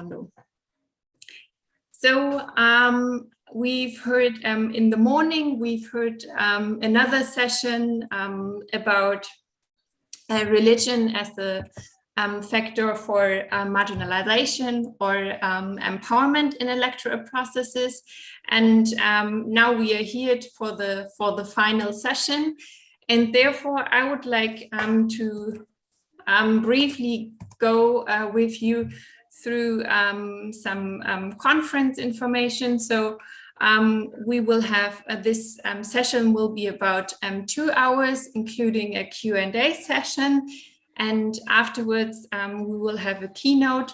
Mondo. So we've heard in the morning, we've heard another session about religion as a factor for marginalization or empowerment in electoral processes. And now we are here for the final session. And therefore, I would like to briefly go with you through some conference information. So we will have this session will be about 2 hours, including a Q&A session. And afterwards, we will have a keynote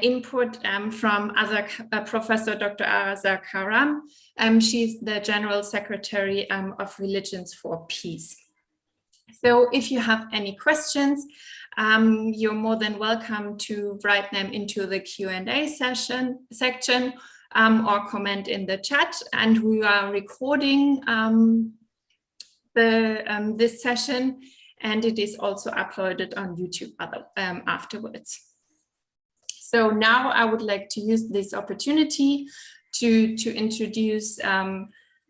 input from Professor Dr. Azar Karam. She's the General Secretary of Religions for Peace. So if you have any questions, you're more than welcome to write them into the Q&A section or comment in the chat. And we are recording this session, and it is also uploaded on YouTube afterwards. So now I would like to use this opportunity to introduce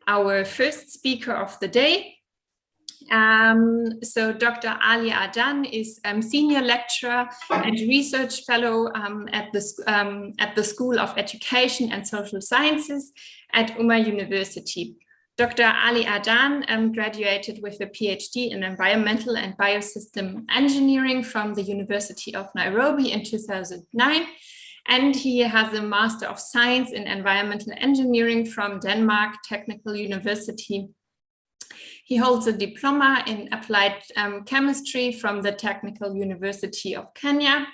our first speaker of the day. So Dr. Ali Adan is Senior Lecturer and Research Fellow at the School of Education and Social Sciences at Umar University. Dr. Ali Adan graduated with a PhD in Environmental and Biosystem Engineering from the University of Nairobi in 2009. And he has a Master of Science in Environmental Engineering from Denmark Technical University. He holds a diploma in Applied Chemistry from the Technical University of Kenya.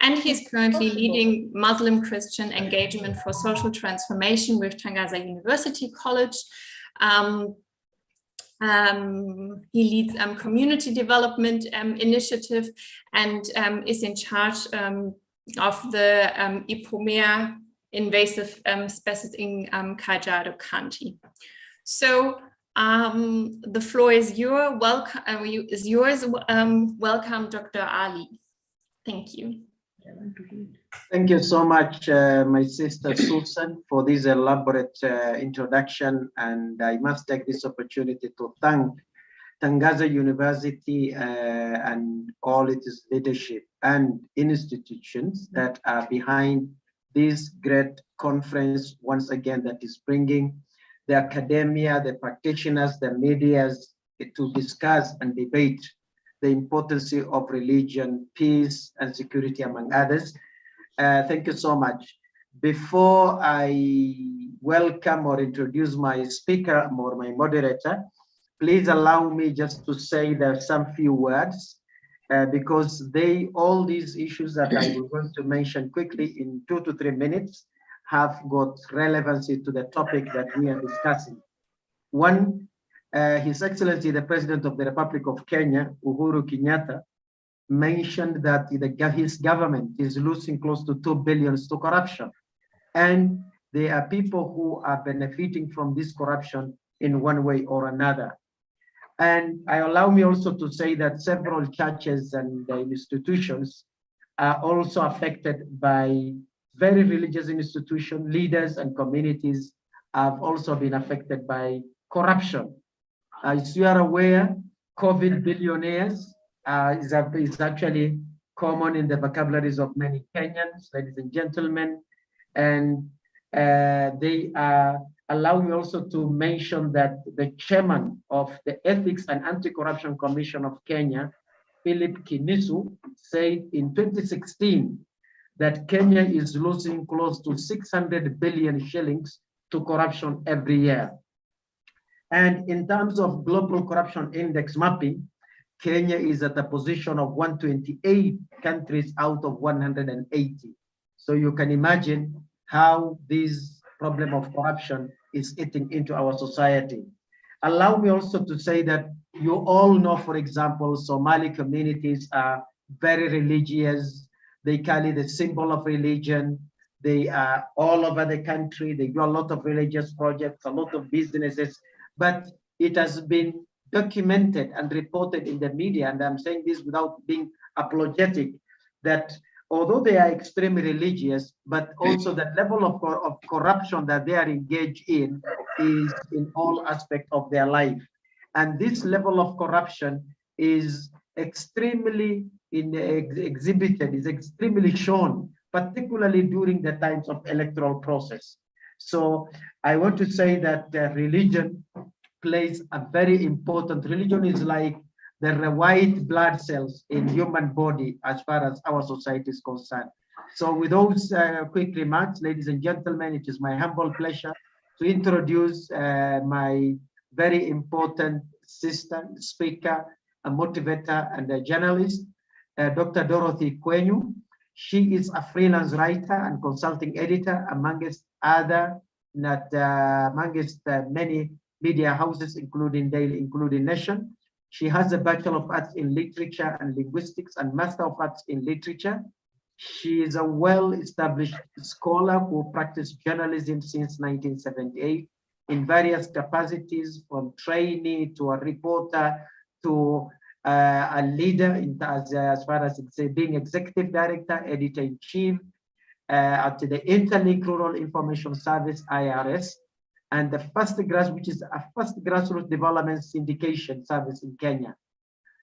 And he's currently leading Muslim Christian engagement for social transformation with Tangaza University College. He leads community development initiative and is in charge of the Ipomea invasive species in Kajiado County. So the floor is yours. Welcome, Dr. Ali. Thank you. Thank you so much, my sister Susan, for this elaborate introduction. And I must take this opportunity to thank Tangaza University and all its leadership and institutions that are behind this great conference, once again, that is bringing the academia, the practitioners, the medias to discuss and debate the importance of religion, peace, and security, among others. Thank you so much. Before I welcome or introduce my speaker or my moderator, please allow me just to say there some few words because all these issues that I will going to mention quickly in 2 to 3 minutes have got relevancy to the topic that we are discussing. One, His Excellency, the President of the Republic of Kenya, Uhuru Kenyatta, mentioned that his government is losing close to 2 billion to corruption. And there are people who are benefiting from this corruption in one way or another. And allow me also to say that several churches and institutions are also affected by very religious institutions, leaders and communities have also been affected by corruption. As you are aware, COVID billionaires is actually common in the vocabularies of many Kenyans, ladies and gentlemen. And they are, allow me also to mention that the chairman of the Ethics and Anti-Corruption Commission of Kenya, Philip Kinisu, said in 2016 that Kenya is losing close to 600 billion shillings to corruption every year. And in terms of global corruption index mapping, Kenya is at a position of 128 countries out of 180. So you can imagine how this problem of corruption is eating into our society. Allow me also to say that you all know, for example, Somali communities are very religious. They carry the symbol of religion. They are all over the country. They do a lot of religious projects, a lot of businesses, but it has been documented and reported in the media, and I'm saying this without being apologetic, that although they are extremely religious, but also the level of corruption that they are engaged in is in all aspects of their life. And this level of corruption is extremely exhibited, is extremely shown, particularly during the times of electoral process. So I want to say that religion plays a very important, religion is like the white blood cells in human body as far as our society is concerned. So with those quick remarks, ladies and gentlemen, it is my humble pleasure to introduce my very important sister, speaker, a motivator, and a journalist, Dr. Dorothy Kwenyu. She is a freelance writer and consulting editor, amongst many media houses, including Daily, including Nation. She has a Bachelor of Arts in Literature and Linguistics and Master of Arts in Literature. She is a well-established scholar who practiced journalism since 1978 in various capacities, from trainee to a reporter to a leader as far as being executive director, editor-in-chief at the Interlink Rural Information Service, IRS, and the which is a first grassroots development syndication service in Kenya.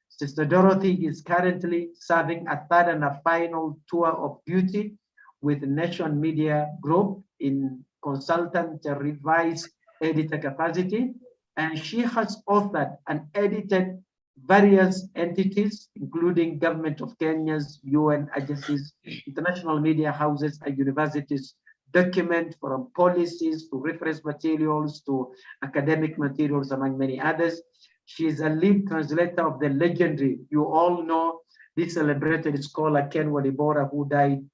Sister Dorothy is currently serving a third and a final tour of duty with Nation Media Group in consultant revised editor capacity, and she has authored and edited various entities, including Government of Kenya's, UN agencies, international media houses, and universities, document from policies to reference materials to academic materials, among many others. She is a lead translator of the legendary, you all know, this celebrated scholar Ken Walibora, who died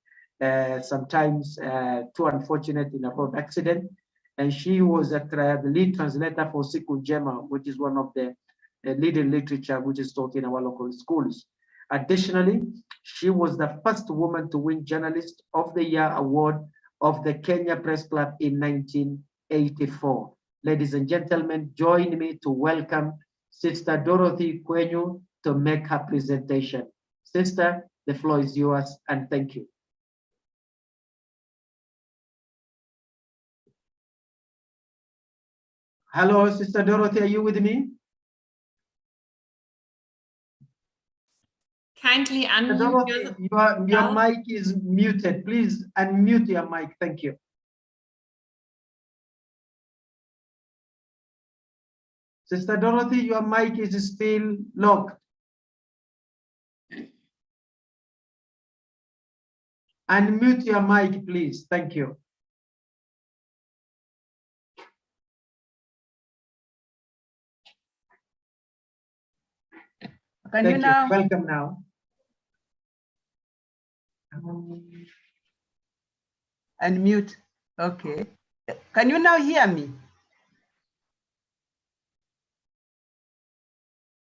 sometimes too unfortunate in a road accident. And she was the lead translator for Siku Njema, which is one of the leading literature which is taught in our local schools. Additionally, she was the first woman to win Journalist of the Year award of the Kenya Press Club in 1984. Ladies and gentlemen, join me to welcome Sister Dorothy Kwenyu to make her presentation. Sister, the floor is yours, and thank you. Hello, Sister Dorothy, are you with me? Kindly unmute your mic is muted. Please unmute your mic. Thank you. Sister Dorothy, your mic is still locked. Unmute your mic, please. Thank you. Can you now? Welcome now. Unmute. Okay. Can you now hear me?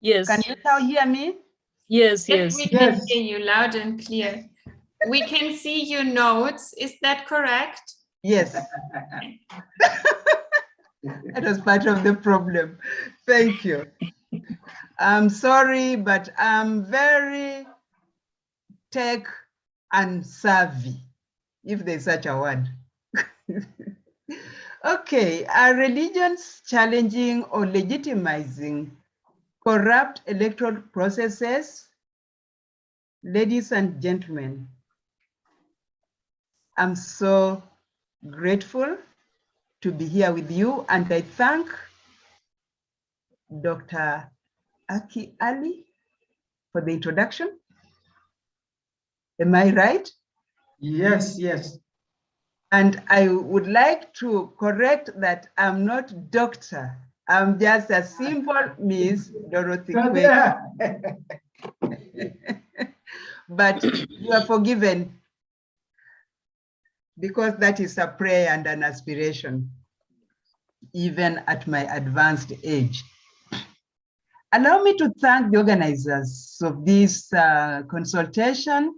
Yes. Can you now hear me? Yes, Yes, yes. we can hear you loud and clear. We can see your notes. Is that correct? Yes. That was part of the problem. Thank you. I'm sorry, but I'm very tech unsavvy, if there's such a word. Okay, are religions challenging or legitimizing corrupt electoral processes? Ladies and gentlemen, I'm so grateful to be here with you, and I thank Dr. Aki Ali for the introduction. Am I right? Yes, yes. And I would like to correct that I'm not doctor. I'm just a simple Miss Dorothy Kwenyu. But you are forgiven, because that is a prayer and an aspiration, even at my advanced age. Allow me to thank the organizers of this consultation,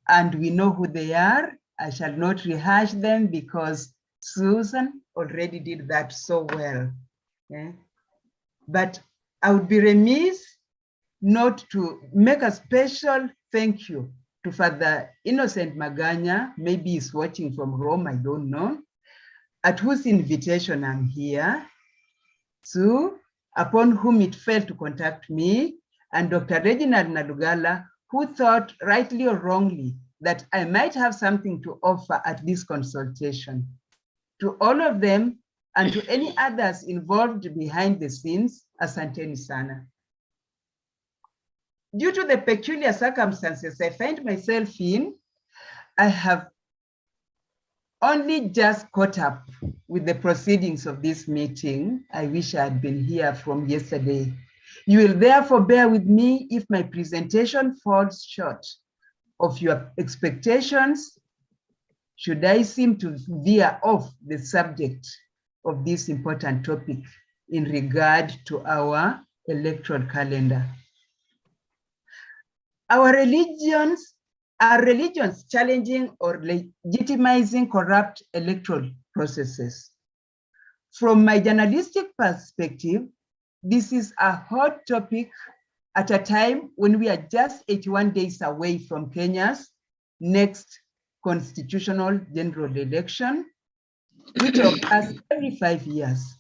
and we know who they are. I shall not rehash them because Susan already did that so well. Okay? But I would be remiss not to make a special thank you to Father Innocent Maganya, maybe he's watching from Rome, I don't know, at whose invitation I'm here, to upon whom it fell to contact me, and Dr. Reginald Nalugala, who thought rightly or wrongly that I might have something to offer at this consultation. To all of them and to any others involved behind the scenes, asanteni sana. Due to the peculiar circumstances I find myself in, I have only just caught up with the proceedings of this meeting. I wish I had been here from yesterday. You will therefore bear with me if my presentation falls short of your expectations, should I seem to veer off the subject of this important topic in regard to our electoral calendar. Are religions challenging or legitimizing corrupt electoral processes? From my journalistic perspective, this is a hot topic at a time when we are just 81 days away from Kenya's next constitutional general election, which occurs every 5 years.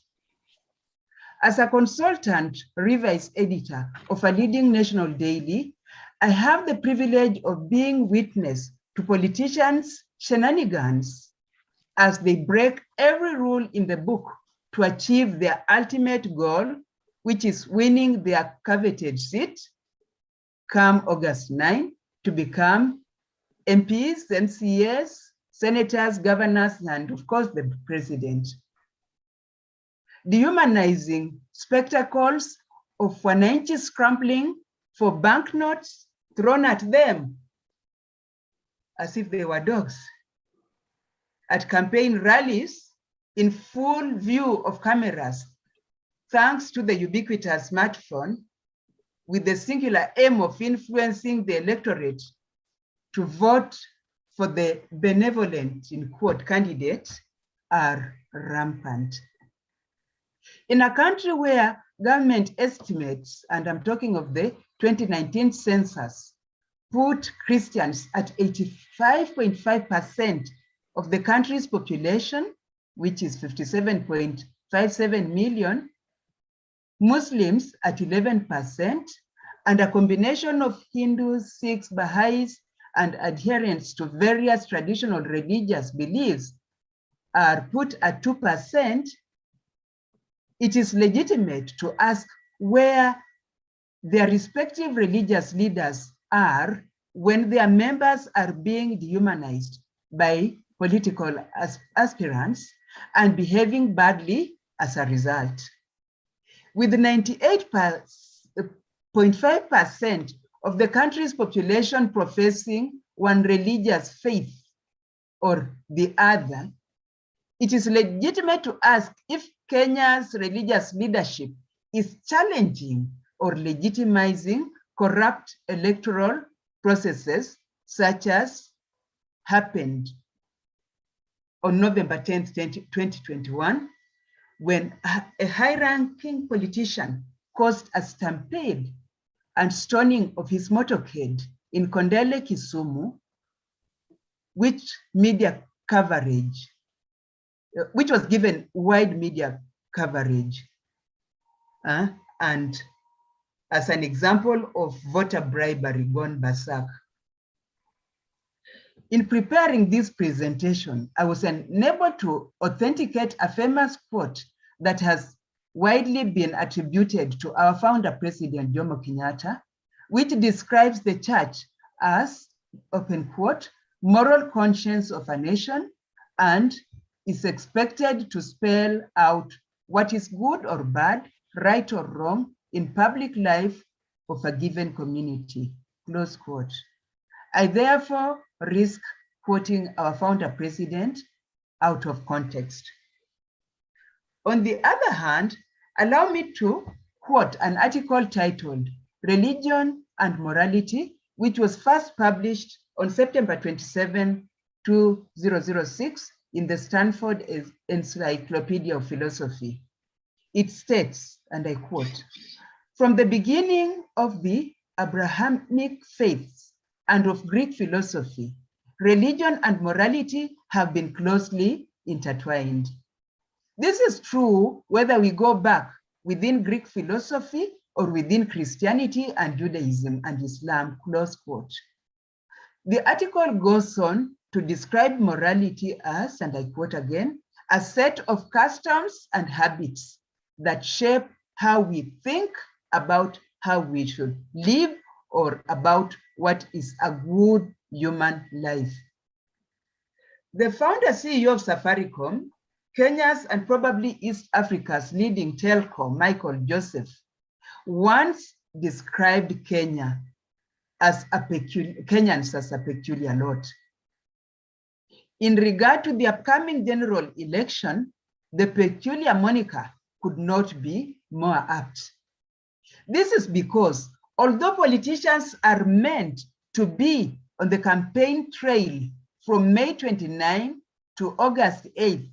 As a consultant revised editor of a leading national daily, I have the privilege of being witness to politicians' shenanigans as they break every rule in the book to achieve their ultimate goal, which is winning their coveted seat come August 9 to become MPs, MCAs, senators, governors, and of course the president. Dehumanizing spectacles of wananchi scrambling for banknotes thrown at them as if they were dogs at campaign rallies in full view of cameras, thanks to the ubiquitous smartphone, with the singular aim of influencing the electorate to vote for the benevolent, in quote, candidate, are rampant. In a country where government estimates, and I'm talking of the 2019 census, put Christians at 85.5% of the country's population, which is 57.57 million, Muslims at 11%, and a combination of Hindus, Sikhs, Baha'is, and adherents to various traditional religious beliefs are put at 2%, it is legitimate to ask where their respective religious leaders are when their members are being dehumanized by political aspirants and behaving badly as a result. With 98.5% of the country's population professing one religious faith or the other, it is legitimate to ask if Kenya's religious leadership is challenging or legitimizing corrupt electoral processes, such as happened on November 10th, 2021, when a high-ranking politician caused a stampede and stoning of his motorcade in Kondele, Kisumu, which was given wide media coverage, and as an example of voter bribery gone berserk. In preparing this presentation, I was unable to authenticate a famous quote that has widely been attributed to our founder, President Jomo Kenyatta, which describes the church as, open quote, moral conscience of a nation, and is expected to spell out what is good or bad, right or wrong in public life of a given community, close quote. I therefore risk quoting our founder president out of context. On the other hand, allow me to quote an article titled Religion and Morality, which was first published on September 27, 2006 in the Stanford Encyclopedia of Philosophy. It states, and I quote, "From the beginning of the Abrahamic faiths and of Greek philosophy, religion and morality have been closely intertwined. This is true whether we go back within Greek philosophy or within Christianity and Judaism and Islam, close quote. The article goes on to describe morality as, and I quote again, a set of customs and habits that shape how we think about how we should live or about what is a good human life. The founder CEO of Safaricom, Kenya's and probably East Africa's leading telco, Michael Joseph, once described Kenyans as a peculiar lot. In regard to the upcoming general election, the peculiar moniker could not be more apt. This is because although politicians are meant to be on the campaign trail from May 29 to August 8th,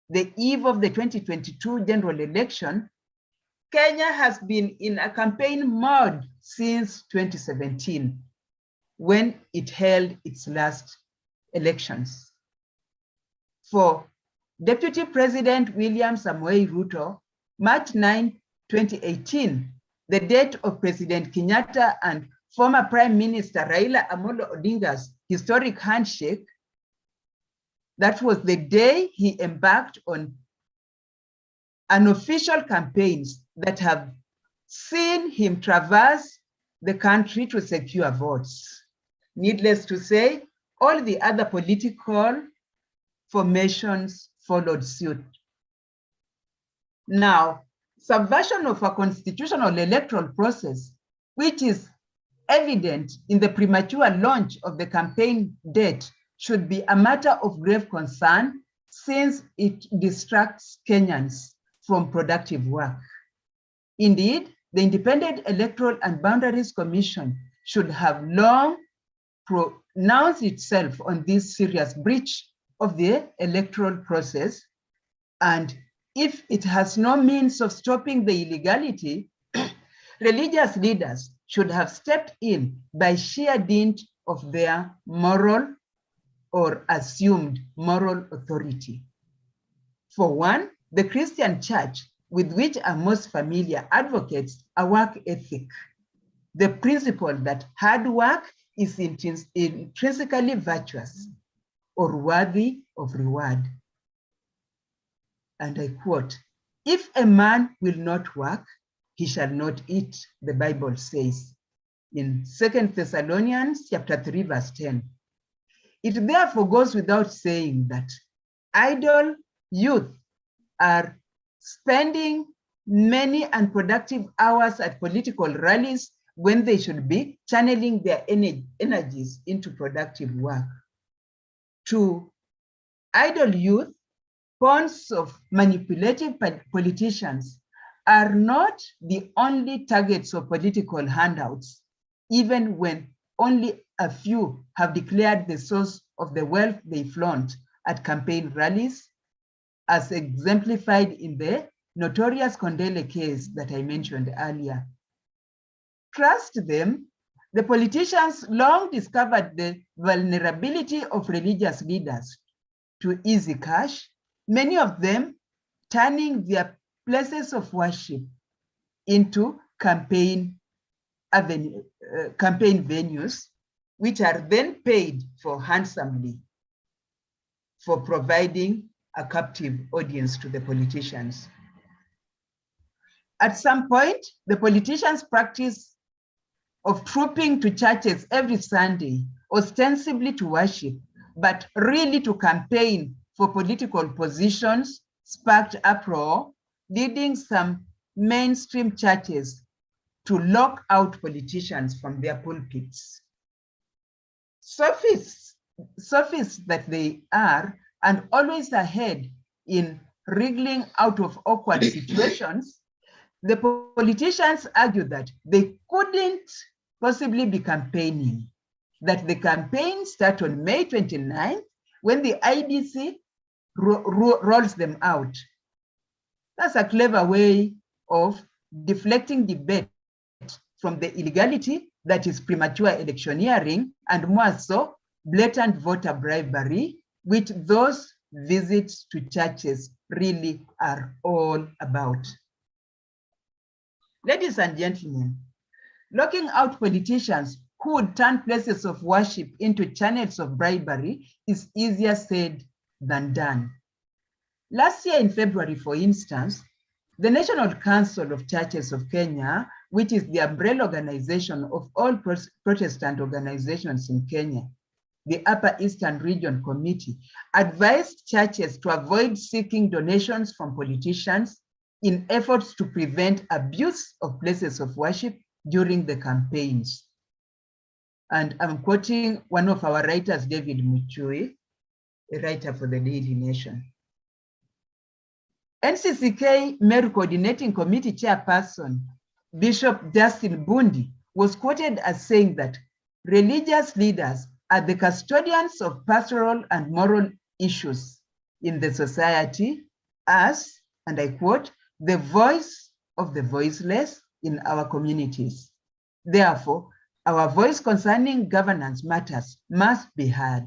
the eve of the 2022 general election, Kenya has been in a campaign mode since 2017, when it held its last elections. For Deputy President William Samoei Ruto, March 9, 2018, the date of President Kenyatta and former Prime Minister Raila Amolo Odinga's historic handshake, that was the day he embarked on unofficial campaigns that have seen him traverse the country to secure votes. Needless to say, all the other political formations followed suit. Now, subversion of a constitutional electoral process, which is evident in the premature launch of the campaign date, should be a matter of grave concern since it distracts Kenyans from productive work. Indeed, the Independent Electoral and Boundaries Commission should have long pronounced itself on this serious breach of the electoral process, and if it has no means of stopping the illegality, religious leaders should have stepped in by sheer dint of their moral or assumed moral authority. For one, the Christian Church, with which I'm most familiar, advocates a work ethic, the principle that hard work is intrinsically virtuous or worthy of reward. And I quote, "If a man will not work, he shall not eat," the Bible says in 2 Thessalonians chapter 3, verse 10. It therefore goes without saying that idle youth are spending many unproductive hours at political rallies when they should be channeling their energies into productive work. To idle youth, pawns of manipulative politicians are not the only targets of political handouts, even when only a few have declared the source of the wealth they flaunt at campaign rallies, as exemplified in the notorious Kondele case that I mentioned earlier. Trust them, the politicians long discovered the vulnerability of religious leaders to easy cash, many of them turning their places of worship into campaign venues, which are then paid for handsomely for providing a captive audience to the politicians. At some point, the politicians' practice of trooping to churches every Sunday, ostensibly to worship, but really to campaign for political positions, sparked uproar, leading some mainstream churches to lock out politicians from their pulpits. Sophists that they are, and always ahead in wriggling out of awkward situations, the politicians argue that they couldn't possibly be campaigning, that the campaign starts on May 29th when the IBC rolls them out. That's a clever way of deflecting debate from the illegality that is premature electioneering, and more so, blatant voter bribery, which those visits to churches really are all about. Ladies and gentlemen, locking out politicians who would turn places of worship into channels of bribery is easier said than done. Last year in February, for instance, the National Council of Churches of Kenya, which is the umbrella organization of all Protestant organizations in Kenya, the Upper Eastern Region Committee, advised churches to avoid seeking donations from politicians in efforts to prevent abuse of places of worship during the campaigns. And I'm quoting one of our writers, David Muchui, a writer for the Daily Nation. NCCK Meru Coordinating Committee Chairperson, Bishop Justin Bundi, was quoted as saying that religious leaders are the custodians of pastoral and moral issues in the society as, and I quote, the voice of the voiceless in our communities. Therefore, our voice concerning governance matters must be heard.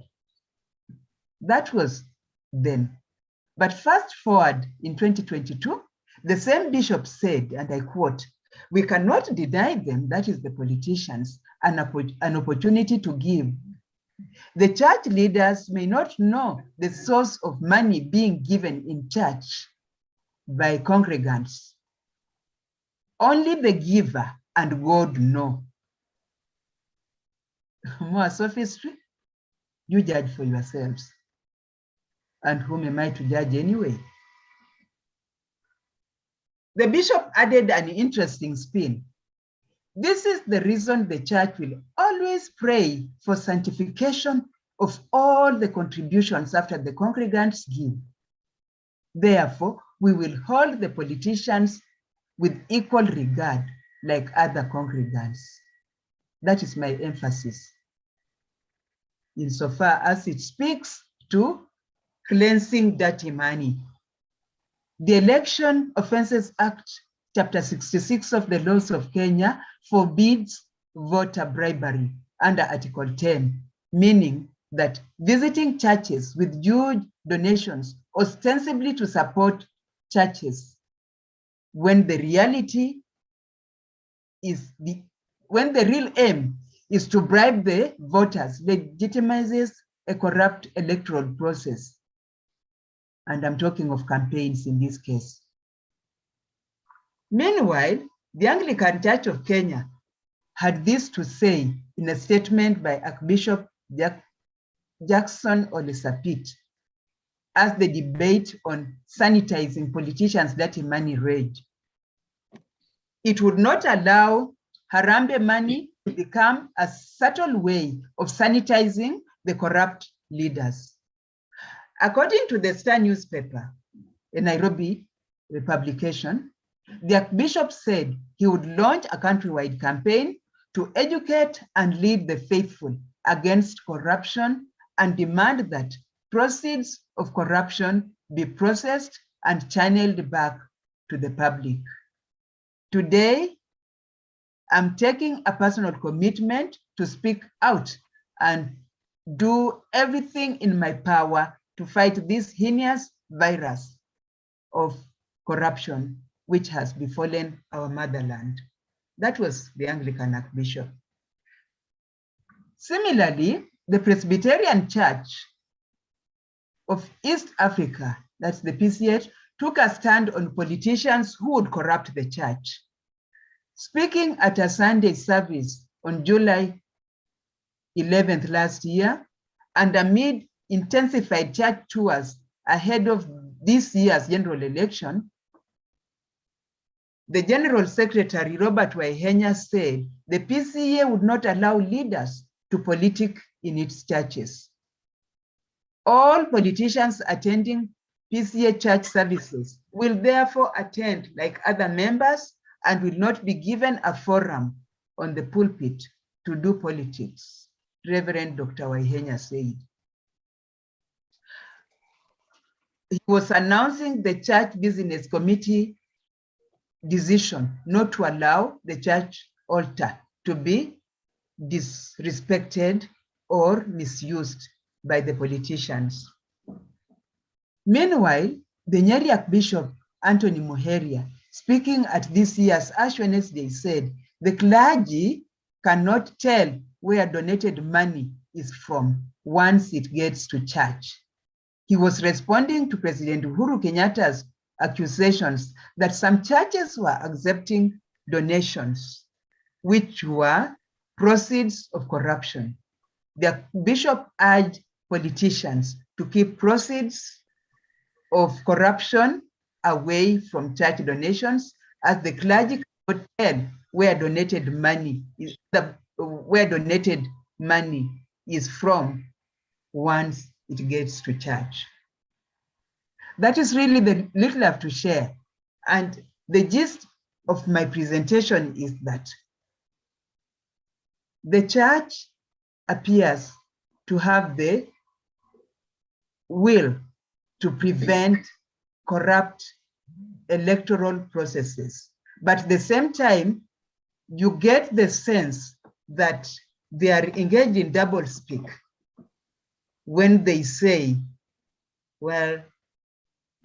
That was then. But fast forward in 2022, the same bishop said, and I quote, "We cannot deny them," that is the politicians, an opportunity to give. The church leaders may not know the source of money being given in church by congregants. Only the giver and God know. More sophistry? You judge for yourselves. And whom am I to judge anyway? The bishop added an interesting spin. This is the reason the church will always pray for sanctification of all the contributions after the congregants give. Therefore, we will hold the politicians with equal regard like other congregants. That is my emphasis, insofar as it speaks to cleansing dirty money. The Election Offences Act, Chapter 66 of the Laws of Kenya forbids voter bribery under Article 10, meaning that visiting churches with huge donations ostensibly to support churches when the reality is when the real aim is to bribe the voters legitimizes a corrupt electoral process. And I'm talking of campaigns in this case. Meanwhile, the Anglican Church of Kenya had this to say in a statement by Archbishop Jackson Ole Sapit as the debate on sanitizing politicians' dirty money raged. It would not allow Harambee money to become a subtle way of sanitizing the corrupt leaders. According to the Star newspaper, a Nairobi publication, the Archbishop said he would launch a countrywide campaign to educate and lead the faithful against corruption and demand that proceeds of corruption be processed and channeled back to the public. Today, I'm taking a personal commitment to speak out and do everything in my power to fight this heinous virus of corruption which has befallen our motherland. That was the Anglican Archbishop. Similarly, the Presbyterian Church of East Africa, that's the PCH, took a stand on politicians who would corrupt the church. Speaking at a Sunday service on July 11th last year, and amid intensified church tours ahead of this year's general election, the General Secretary, Robert Waihenya, said the PCA would not allow leaders to politic in its churches. All politicians attending PCA church services will therefore attend like other members and will not be given a forum on the pulpit to do politics, Reverend Dr. Waihenya said. He was announcing the church business committee decision not to allow the church altar to be disrespected or misused by the politicians. Meanwhile, the Nyeriak Bishop, Anthony Muheria, speaking at this year's Ash Wednesday, said the clergy cannot tell where donated money is from once it gets to church. He was responding to President Uhuru Kenyatta's accusations that some churches were accepting donations, which were proceeds of corruption. The bishop urged politicians to keep proceeds of corruption away from church donations, as the clergy cannot tell where donated money is from once it gets to church. That is really the little I have to share. And the gist of my presentation is that the church appears to have the will to prevent corrupt electoral processes. But at the same time, you get the sense that they are engaged in doublespeak when they say, well,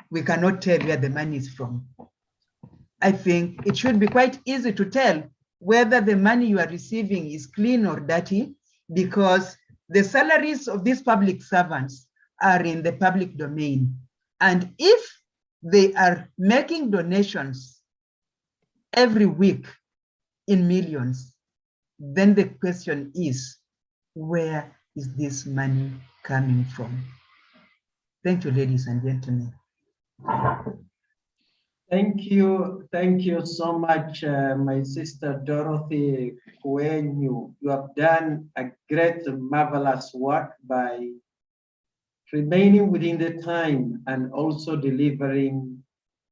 we cannot tell where the money is from. I think it should be quite easy to tell whether the money you are receiving is clean or dirty, because the salaries of these public servants are in the public domain. And if they are making donations every week in millions, then the question is, where is this money coming from? Thank you, ladies and gentlemen. Thank you so much, my sister Dorothy Kwenyu. You have done a great, marvelous work by remaining within the time and also delivering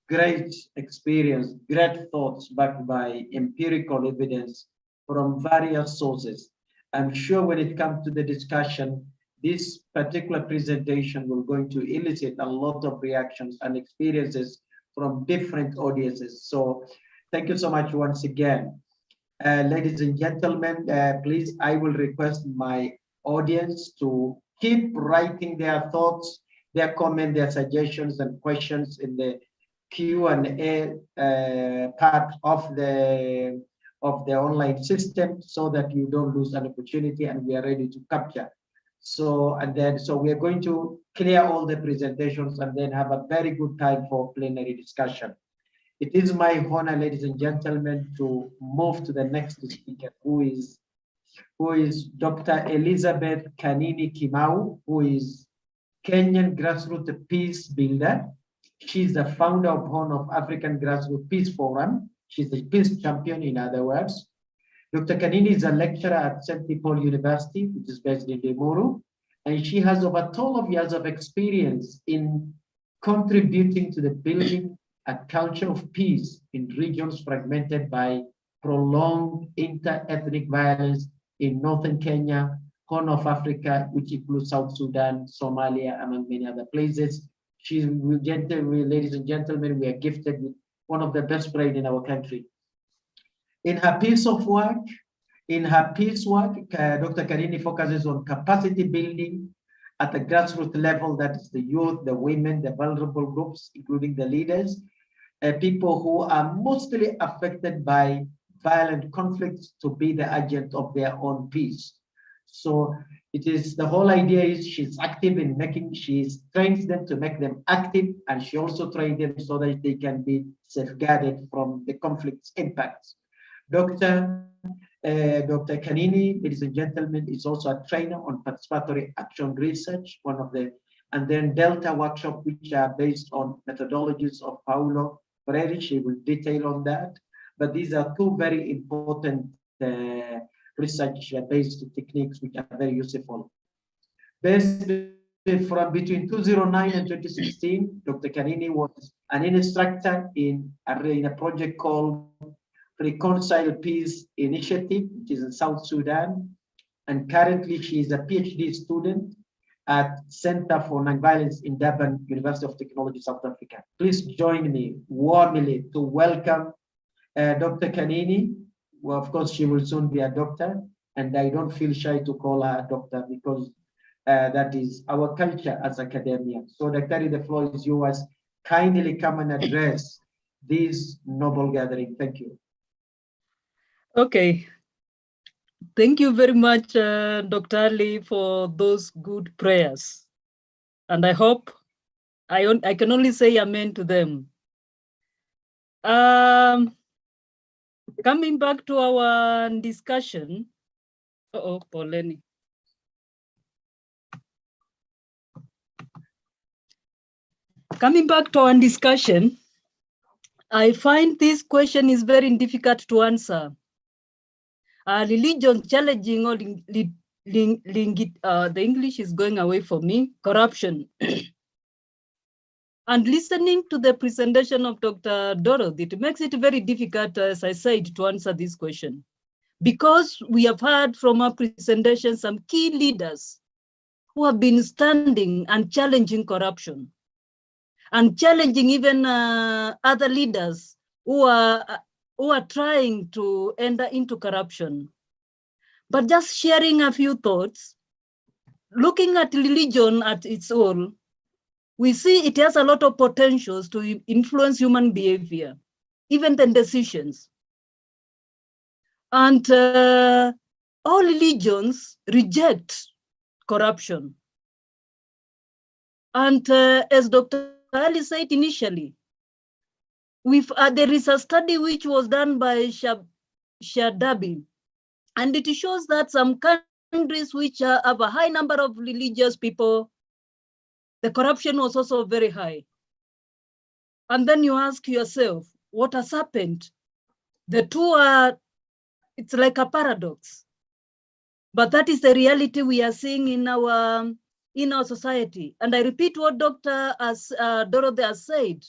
great experience, great thoughts backed by empirical evidence from various sources. I'm sure when it comes to the discussion, this particular presentation will going to elicit a lot of reactions and experiences from different audiences. So thank you so much once again. Ladies and gentlemen, please, I will request my audience to keep writing their thoughts, their comments, their suggestions and questions in the Q&A part of the online system, so that you don't lose an opportunity and we are ready to capture. So we are going to clear all the presentations and then have a very good time for plenary discussion. It is my honor, ladies and gentlemen, to move to the next speaker, who is Dr. Elizabeth Kanini Kimau, who is Kenyan grassroots peace builder. She's the founder of African Grassroots Peace Forum. She's a peace champion, in other words. Dr. Kanini is a lecturer at St. Paul University, which is based in Limuru, and she has over 12 years of experience in contributing to the building a culture of peace in regions fragmented by prolonged inter-ethnic violence in northern Kenya, Horn of Africa, which includes South Sudan, Somalia, among many other places. Ladies and gentlemen, we are gifted with one of the best brains in our country. In her piece work, Dr. Kanini focuses on capacity building at the grassroots level, that is the youth, the women, the vulnerable groups, including the leaders, people who are mostly affected by violent conflicts, to be the agent of their own peace. So the whole idea is she's active in she trains them to make them active, and she also trains them so that they can be safeguarded from the conflict's impacts. Dr. Kanini, ladies and gentlemen, is also a trainer on participatory action research, and then Delta workshop, which are based on methodologies of Paulo Freire. She will detail on that. But these are two very important research-based techniques which are very useful. From between 2009 and 2016, Dr. Kanini was an instructor in a project called Reconcile Peace Initiative, which is in South Sudan. And currently she is a PhD student at Center for Nonviolence in Durban, University of Technology, South Africa. Please join me warmly to welcome Dr. Kanini. Well, of course, she will soon be a doctor. And I don't feel shy to call her doctor because that is our culture as academia. So Dr. the floor is yours. Kindly come and address this noble gathering. Thank you. Okay. Thank you very much, Dr. Ali, for those good prayers. And I hope I can only say amen to them. Coming back to our discussion. Poleni. Coming back to our discussion, I find this question is very difficult to answer. Religion challenging or the English is going away for me, corruption. And listening to the presentation of Dr. Dorothy, it makes it very difficult, as I said, to answer this question. Because we have heard from our presentation some key leaders who have been standing and challenging corruption and challenging even other leaders who are trying to enter into corruption. But just sharing a few thoughts, looking at religion at its own, we see it has a lot of potentials to influence human behavior, even the decisions. And all religions reject corruption. And as Dr. Ali said initially, there is a study which was done by Shadabi, and it shows that some countries which have a high number of religious people, the corruption was also very high. And then you ask yourself, what has happened? The two are, it's like a paradox. But that is the reality we are seeing in our society. And I repeat what Dr. Dorothy has said.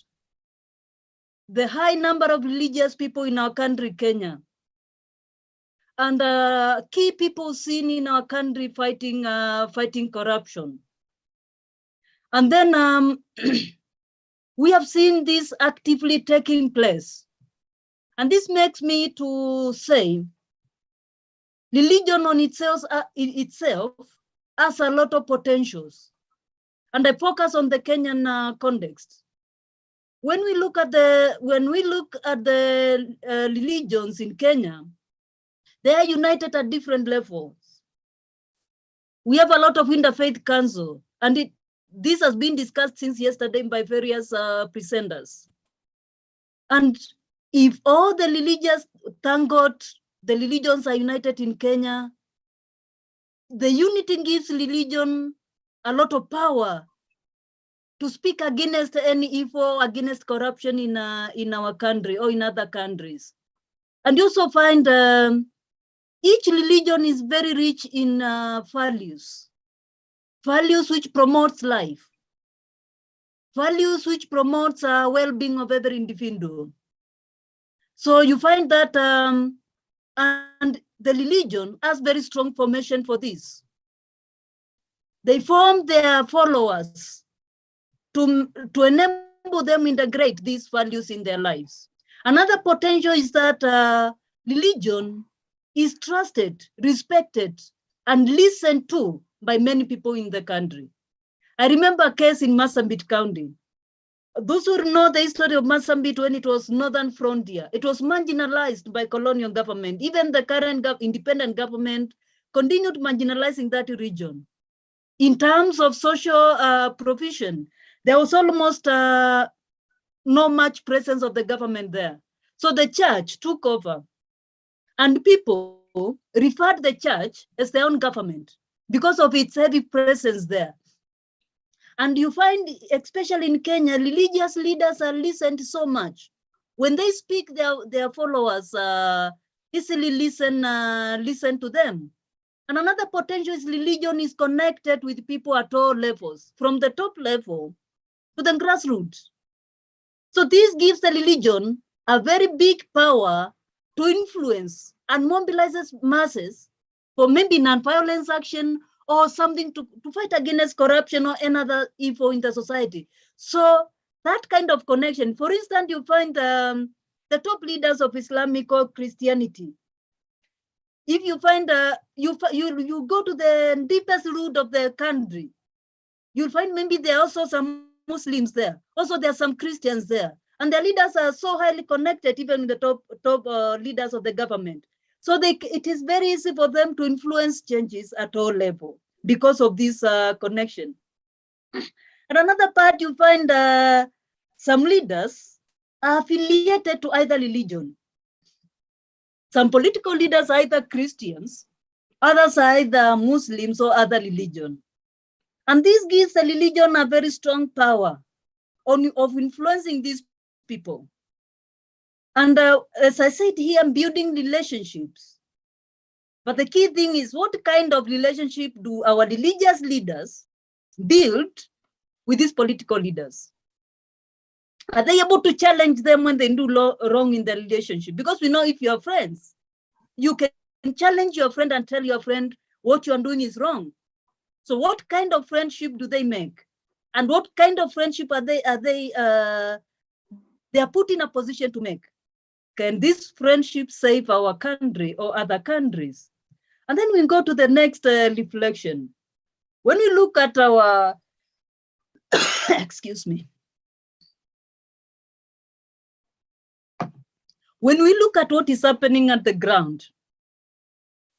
The high number of religious people in our country, Kenya, and key people seen in our country fighting corruption. And then we have seen this actively taking place. And this makes me to say, religion on itself has a lot of potentials. And I focus on the Kenyan context. When we look at the religions in Kenya, they are united at different levels. We have a lot of interfaith council, and this has been discussed since yesterday by various presenters. And if all the religious, thank God, the religions are united in Kenya, the unity gives religion a lot of power to speak against any evil, against corruption in our country or in other countries. And you also find each religion is very rich in values which promotes life, values which promotes well-being of every individual. So you find that, and the religion has very strong formation for this. They form their followers to enable them integrate these values in their lives. Another potential is that religion is trusted, respected, and listened to by many people in the country. I remember a case in Marsabit County. Those who know the history of Marsabit when it was northern frontier, it was marginalized by colonial government. Even the current independent government continued marginalizing that region. In terms of social provision, there was almost no much presence of the government there. So the church took over, and people referred the church as their own government because of its heavy presence there. And you find, especially in Kenya, religious leaders are listened so much. When they speak, their followers easily listen to them. And another potential is religion is connected with people at all levels, from the top level to the grassroots. So this gives the religion a very big power to influence and mobilizes masses for maybe non-violence action or something to fight against corruption or another evil in the society. So that kind of connection, for instance, you find the top leaders of Islamic or Christianity. if you find you go to the deepest root of the country, you'll find maybe there are also some Muslims there. Also, there are some Christians there. And the leaders are so highly connected, even the top leaders of the government. So it is very easy for them to influence changes at all levels because of this connection. And another part, you find some leaders are affiliated to either religion. Some political leaders are either Christians, others are either Muslims or other religion. And this gives the religion a very strong power of influencing these people. And as I said here, I'm building relationships. But the key thing is, what kind of relationship do our religious leaders build with these political leaders? Are they able to challenge them when they do wrong in the relationship? Because we know if you're friends, you can challenge your friend and tell your friend what you're doing is wrong. So what kind of friendship do they make? And what kind of friendship are they are put in a position to make? Can this friendship save our country or other countries? And then we go to the next reflection. When we look at our, excuse me. When we look at what is happening at the ground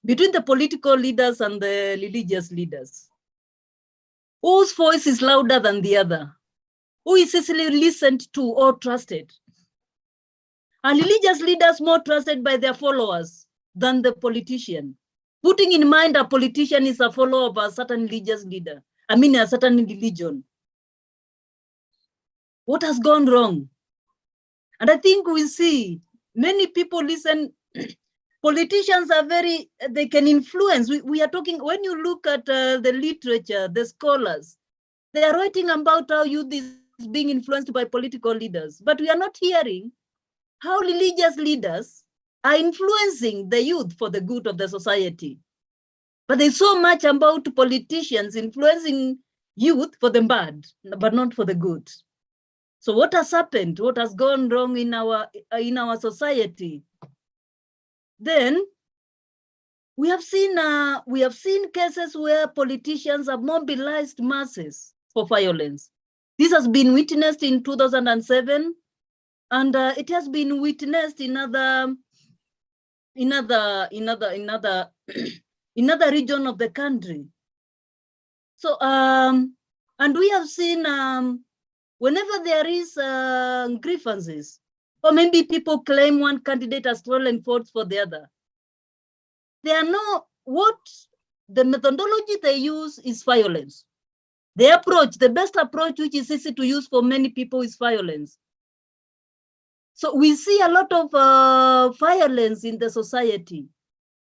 between the political leaders and the religious leaders, whose voice is louder than the other? Who is easily listened to or trusted? Are religious leaders more trusted by their followers than the politician? Putting in mind a politician is a follower of a certain religious leader, a certain religion. What has gone wrong? And I think we see many people listen. Politicians are they can influence. We are talking, when you look at the literature, the scholars, they are writing about how youth is being influenced by political leaders, but we are not hearing how religious leaders are influencing the youth for the good of the society. But there's so much about politicians influencing youth for the bad, but not for the good. So what has happened? What has gone wrong in our society? Then we have seen cases where politicians have mobilized masses for violence. This has been witnessed in 2007, and it has been witnessed in other region of the country. So and we have seen whenever there is grievances, or maybe people claim one candidate has stolen votes for the other, the methodology they use is violence. The best approach, which is easy to use for many people, is violence. So we see a lot of violence in the society.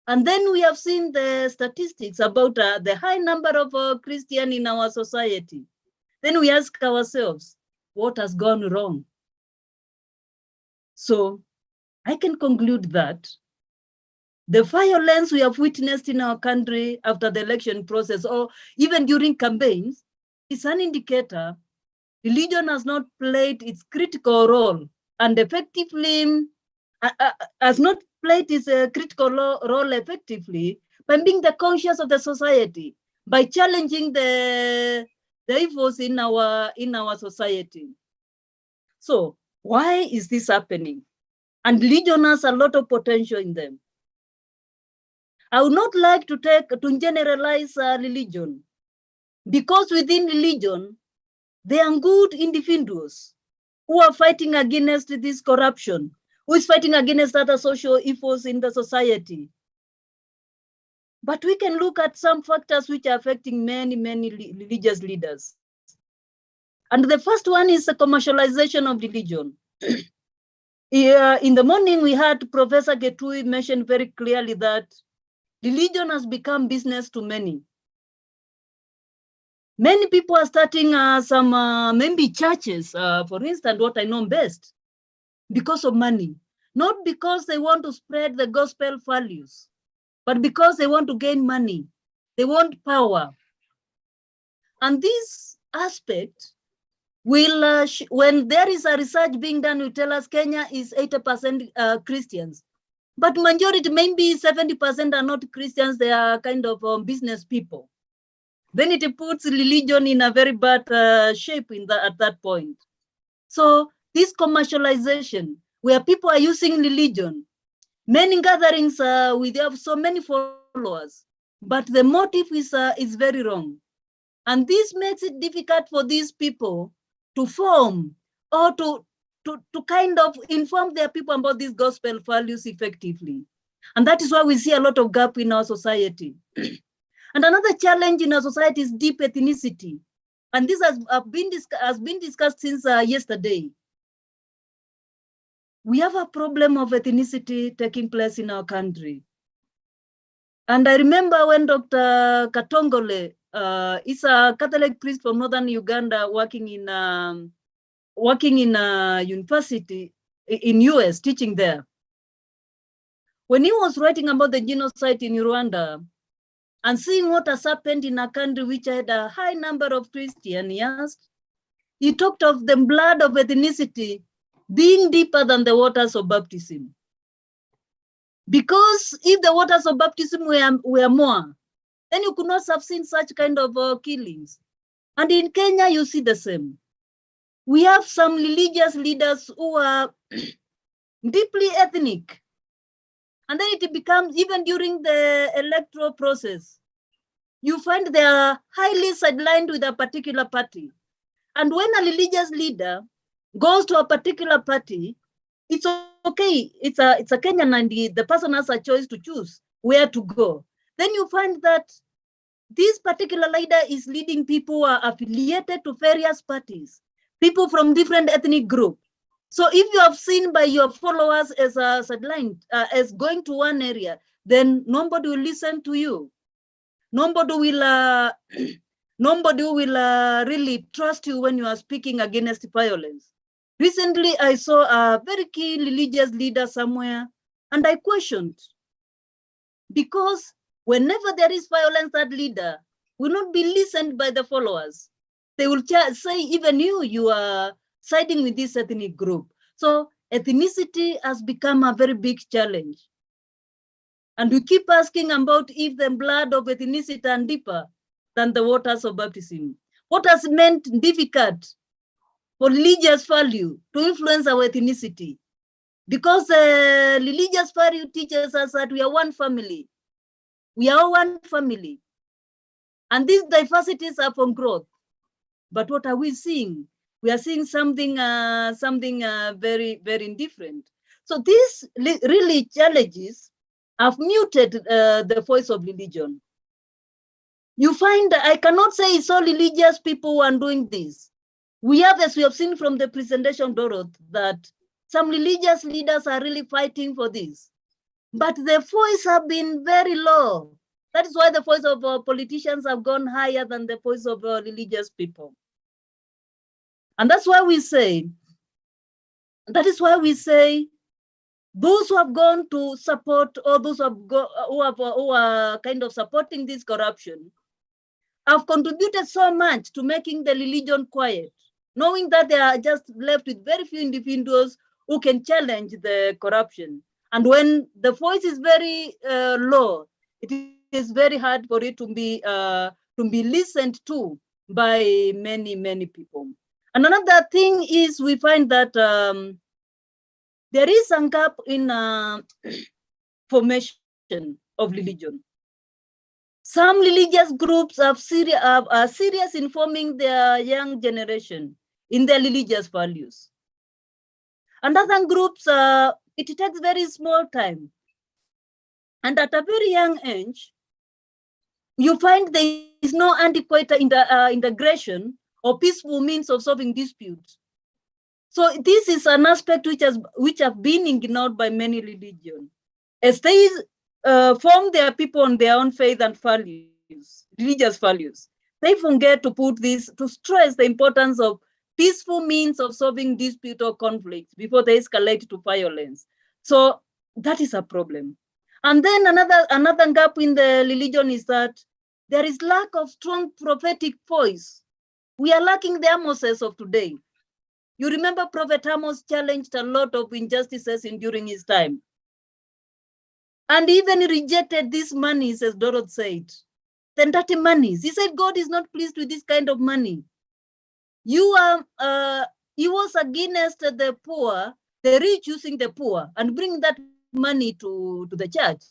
And then we have seen the statistics about the high number of Christians in our society. Then we ask ourselves, what has gone wrong? So I can conclude that the violence we have witnessed in our country after the election process, or even during campaigns, is an indicator religion has not played its critical role and effectively, has not played its critical role effectively by being the conscience of the society, by challenging the evils in our society. So why is this happening? And religion has a lot of potential in them. I would not like to generalize religion, because within religion, there are good individuals who are fighting against this corruption, who is fighting against other social evils in the society. But we can look at some factors which are affecting many religious leaders. And the first one is the commercialization of religion. In the morning, we heard Professor Getui mention very clearly that religion has become business to many. Many people are starting some maybe churches, for instance, what I know best, because of money, not because they want to spread the gospel values, but because they want to gain money. They want power. And this aspect will, when there is a research being done, will tell us Kenya is 80% Christians. But majority, maybe 70% are not Christians, they are kind of business people. Then it puts religion in a very bad shape at that point. So this commercialization, where people are using religion, many gatherings we have so many followers, but the motive is very wrong. And this makes it difficult for these people to form or to kind of inform their people about these gospel values effectively. And that is why we see a lot of gap in our society. And another challenge in our society is deep ethnicity. And this has been discussed since yesterday. We have a problem of ethnicity taking place in our country. And I remember when Dr. Katongole is a Catholic priest from northern Uganda working in a university in US, teaching there. When he was writing about the genocide in Rwanda and seeing what has happened in a country which had a high number of Christians, he talked of the blood of ethnicity being deeper than the waters of baptism. Because if the waters of baptism were more, then you could not have seen such kind of killings. And in Kenya, you see the same. We have some religious leaders who are deeply ethnic. And then it becomes, even during the electoral process, you find they are highly sidelined with a particular party. And when a religious leader goes to a particular party, it's okay. It's a Kenyan, and the person has a choice to choose where to go. Then you find that this particular leader is leading people who are affiliated to various parties, people from different ethnic groups. So if you have seen by your followers as a sideline, as going to one area, then nobody will listen to you. Nobody will really trust you when you are speaking against violence. Recently, I saw a very key religious leader somewhere, and I questioned, because whenever there is violence, that leader will not be listened by the followers. They will say, even you are siding with this ethnic group. So ethnicity has become a very big challenge. And we keep asking about if the blood of ethnicity are deeper than the waters of baptism. What has meant difficult for religious value to influence our ethnicity? Because religious value teaches us that we are one family. We are one family. And these diversities are from growth. But what are we seeing? We are seeing something very, very different. So these really challenges have muted the voice of religion. You find, I cannot say it's all religious people who are doing this. We have, as we have seen from the presentation of Dorothy, that some religious leaders are really fighting for this. But the voice have been very low. That is why the voice of politicians have gone higher than the voice of religious people. And that's why we say, those who have gone to support, or those who are kind of supporting this corruption, have contributed so much to making the religion quiet, knowing that they are just left with very few individuals who can challenge the corruption. And when the voice is very low, it is very hard for it to be listened to by many, many people. And another thing is, we find that there is a gap in formation of religion. Some religious groups are serious in forming their young generation in their religious values. And other groups, it takes very small time. And at a very young age, you find there is no adequate integration or peaceful means of solving disputes. So this is an aspect which have been ignored by many religions. As they form their people on their own faith and values, religious values, they forget to put this, to stress the importance of peaceful means of solving dispute or conflicts before they escalate to violence. So that is a problem. And then another gap in the religion is that there is lack of strong prophetic voice. We are lacking the Amoses of today. You remember Prophet Amos challenged a lot of injustices during his time. And even rejected these monies, as Dorothy said, the dirty monies. He said God is not pleased with this kind of money. He was against the poor, the rich using the poor and bring that money to the church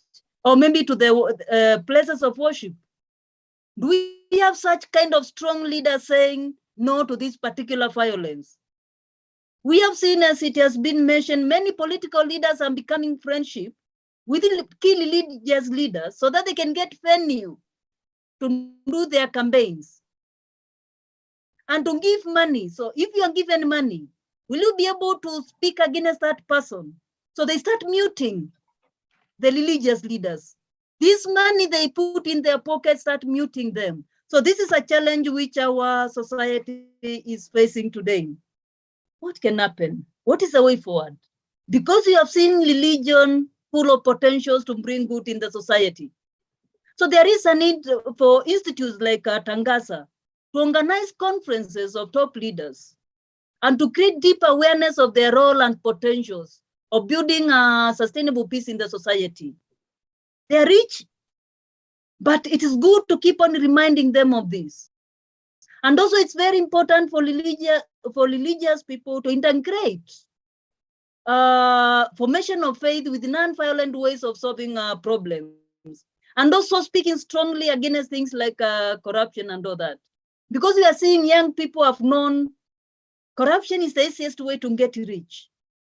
or maybe to the places of worship. Do we have such kind of strong leaders saying no to this particular violence? We have seen, as it has been mentioned, many political leaders are becoming friendship with key religious leaders so that they can get venue to do their campaigns and to give money. So if you are given money, will you be able to speak against that person? So they start muting the religious leaders. This money they put in their pockets start muting them. So this is a challenge which our society is facing today. What can happen? What is the way forward? Because we have seen religion full of potentials to bring good in the society. So there is a need for institutes like Tangasa to organize conferences of top leaders and to create deep awareness of their role and potentials of building a sustainable peace in the society. They are rich, but it is good to keep on reminding them of this. And also it's very important for religious people to integrate formation of faith with non-violent ways of solving problems. And also speaking strongly against things like corruption and all that. Because we are seeing young people have known corruption is the easiest way to get rich.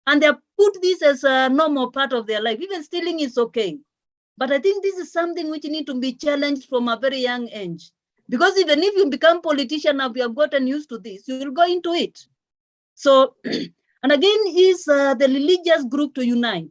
And they have put this as a normal part of their life. Even stealing is okay. But I think this is something which need to be challenged from a very young age. Because even if you become politician, if you have gotten used to this, you will go into it. So, and again, is the religious group to unite.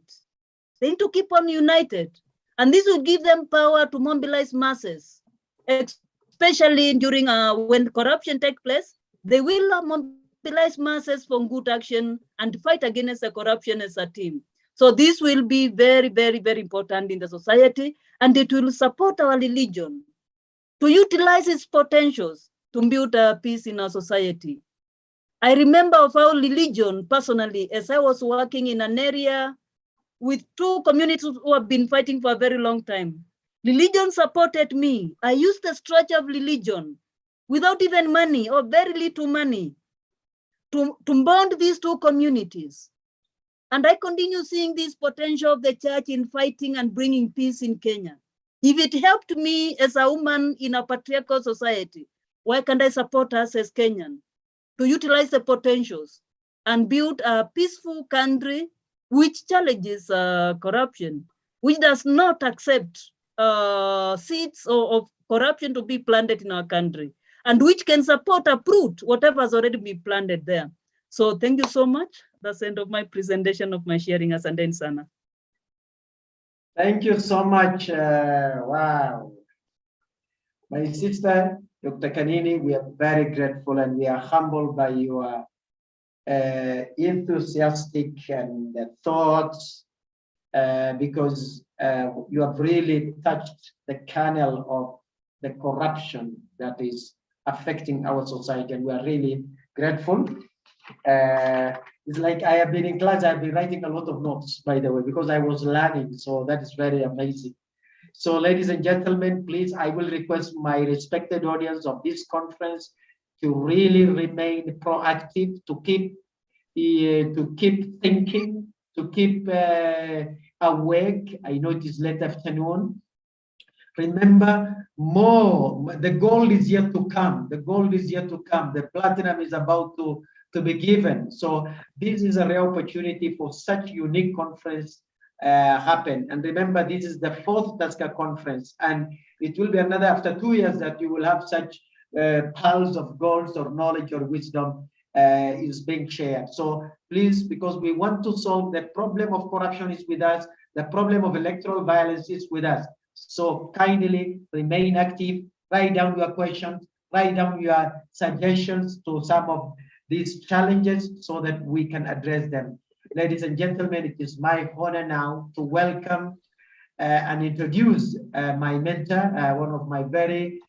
They need to keep on united. And this will give them power to mobilize masses, especially during when corruption takes place. They will mobilize masses for good action and fight against the corruption as a team. So this will be very, very, very important in the society, and it will support our religion to utilize its potentials to build peace in our society. I remember of our religion personally, as I was working in an area with two communities who have been fighting for a very long time. Religion supported me. I used the structure of religion without even money or very little money to bond these two communities. And I continue seeing this potential of the church in fighting and bringing peace in Kenya. If it helped me as a woman in a patriarchal society, why can't I support us as Kenyan to utilize the potentials and build a peaceful country which challenges corruption, which does not accept seeds of corruption to be planted in our country, and which can support, uproot whatever has already been planted there. So thank you so much. That's the end of my presentation, of my sharing. Asante sana. Thank you so much. Wow. My sister, Dr. Kanini, we are very grateful and we are humbled by your enthusiastic and thoughts because you have really touched the kernel of the corruption that is affecting our society, and we are really grateful. It's like I have been in class, I've been writing a lot of notes, by the way, because I was learning, so that is very amazing. So ladies and gentlemen, please, I will request my respected audience of this conference to really remain proactive, to keep thinking, to keep awake. I know it is late afternoon. Remember, the gold is yet to come. The gold is yet to come. The platinum is about to be given. So this is a rare opportunity for such unique conference happen. And remember, this is the 4th TACSPA conference, and it will be another after 2 years that you will have such pearls of gold or knowledge or wisdom is being shared. So please, because we want to solve the problem of corruption is with us, the problem of electoral violence is with us. So kindly remain active, write down your questions, write down your suggestions to some of these challenges so that we can address them. Ladies and gentlemen, it is my honor now to welcome and introduce my mentor, one of my very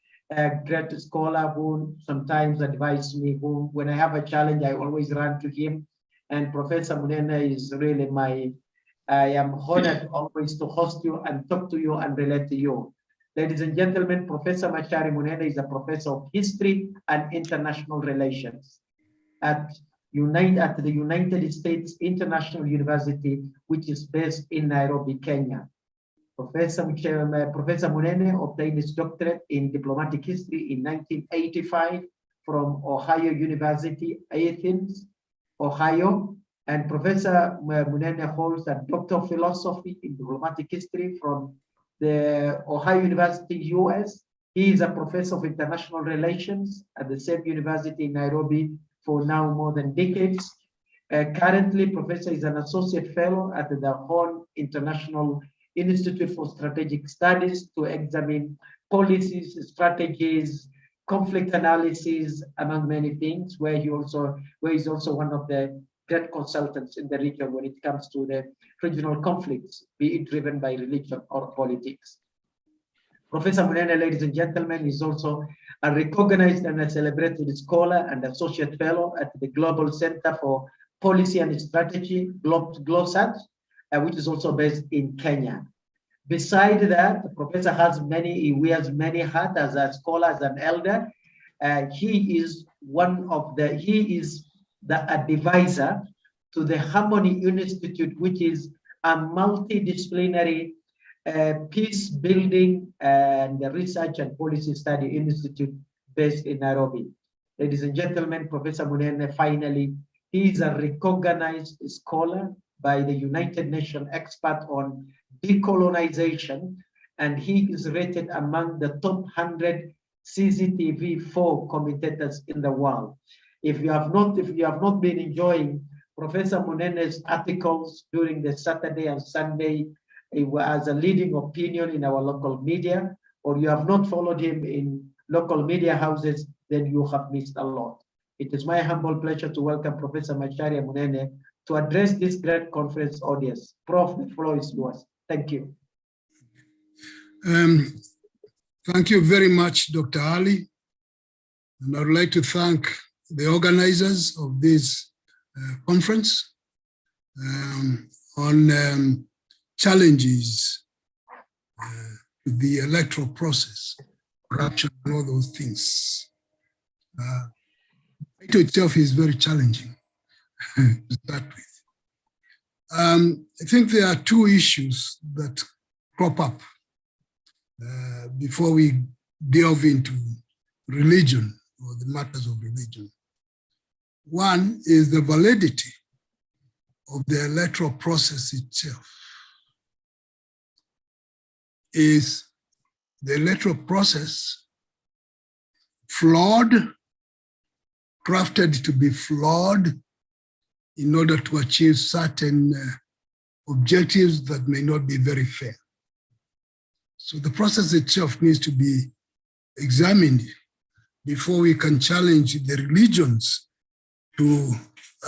great scholar who sometimes advises me, who when I have a challenge, I always run to him. And Professor Munene is really my I am honored always to host you and talk to you and relate to you. Ladies and gentlemen, Professor Machari Munene is a professor of history and international relations at the United States International University, which is based in Nairobi, Kenya. Professor Munene obtained his doctorate in diplomatic history in 1985 from Ohio University, Athens, Ohio. And Professor Munene holds a Doctor of Philosophy in diplomatic history from the Ohio University, US. He is a professor of international relations at the same university in Nairobi for now more than decades. Currently, Professor is an associate fellow at the Horn International Institute for Strategic Studies to examine policies, strategies, conflict analysis, among many things, where he's also one of the great consultants in the region when it comes to the regional conflicts, be it driven by religion or politics. Professor Munene, ladies and gentlemen, is also a recognized and a celebrated scholar and associate fellow at the Global Center for Policy and Strategy, GLOSAT, which is also based in Kenya. Beside that, the professor he wears many hats as a scholar, as an elder. He is the advisor to the Harmony Institute, which is a multidisciplinary peace building and research and policy study institute based in Nairobi. Ladies and gentlemen, Professor Munene, finally, he is a recognized scholar by the United Nations expert on decolonization, and he is rated among the top 100 CCTV4 commentators in the world. If you have not been enjoying Professor Munene's articles during the Saturday and Sunday as a leading opinion in our local media, or you have not followed him in local media houses, then you have missed a lot. It is my humble pleasure to welcome Professor Macharia Munene to address this great conference audience. Prof, the floor is yours. Thank you. Thank you very much, Dr. Ali. And I would like to thank the organizers of this conference on challenges to the electoral process, corruption, and all those things. It itself is very challenging to start with. I think there are two issues that crop up before we delve into religion or the matters of religion. One is the validity of the electoral process itself. Is the electoral process flawed, crafted to be flawed in order to achieve certain objectives that may not be very fair? So the process itself needs to be examined before we can challenge the religions to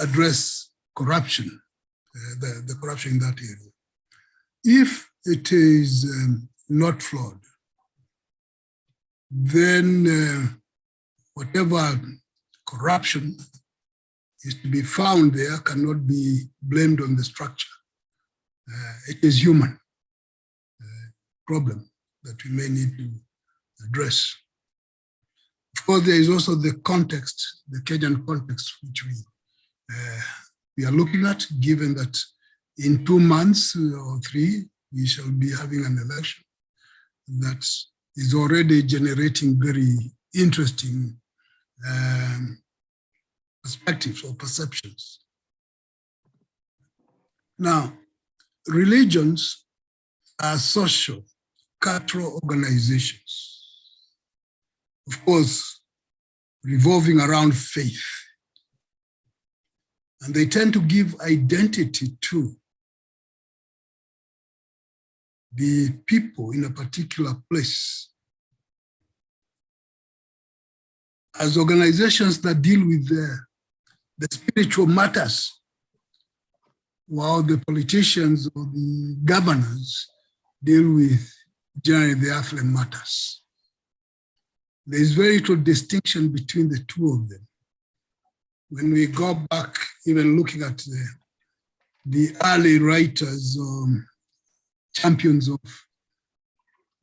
address corruption, the corruption in that area. If it is not flawed, then whatever corruption is to be found there cannot be blamed on the structure. It is human problem that we may need to address. Of course, there is also the context, the Kenyan context, which we are looking at, given that in 2 months or 3, we shall be having an election that is already generating very interesting perspectives or perceptions. Now, religions are social, cultural organizations, of course, revolving around faith. And they tend to give identity to the people in a particular place. As organizations that deal with the spiritual matters, while the politicians or the governors deal with generally the earthly matters. There is very little distinction between the two of them. When we go back, even looking at the early writers, champions of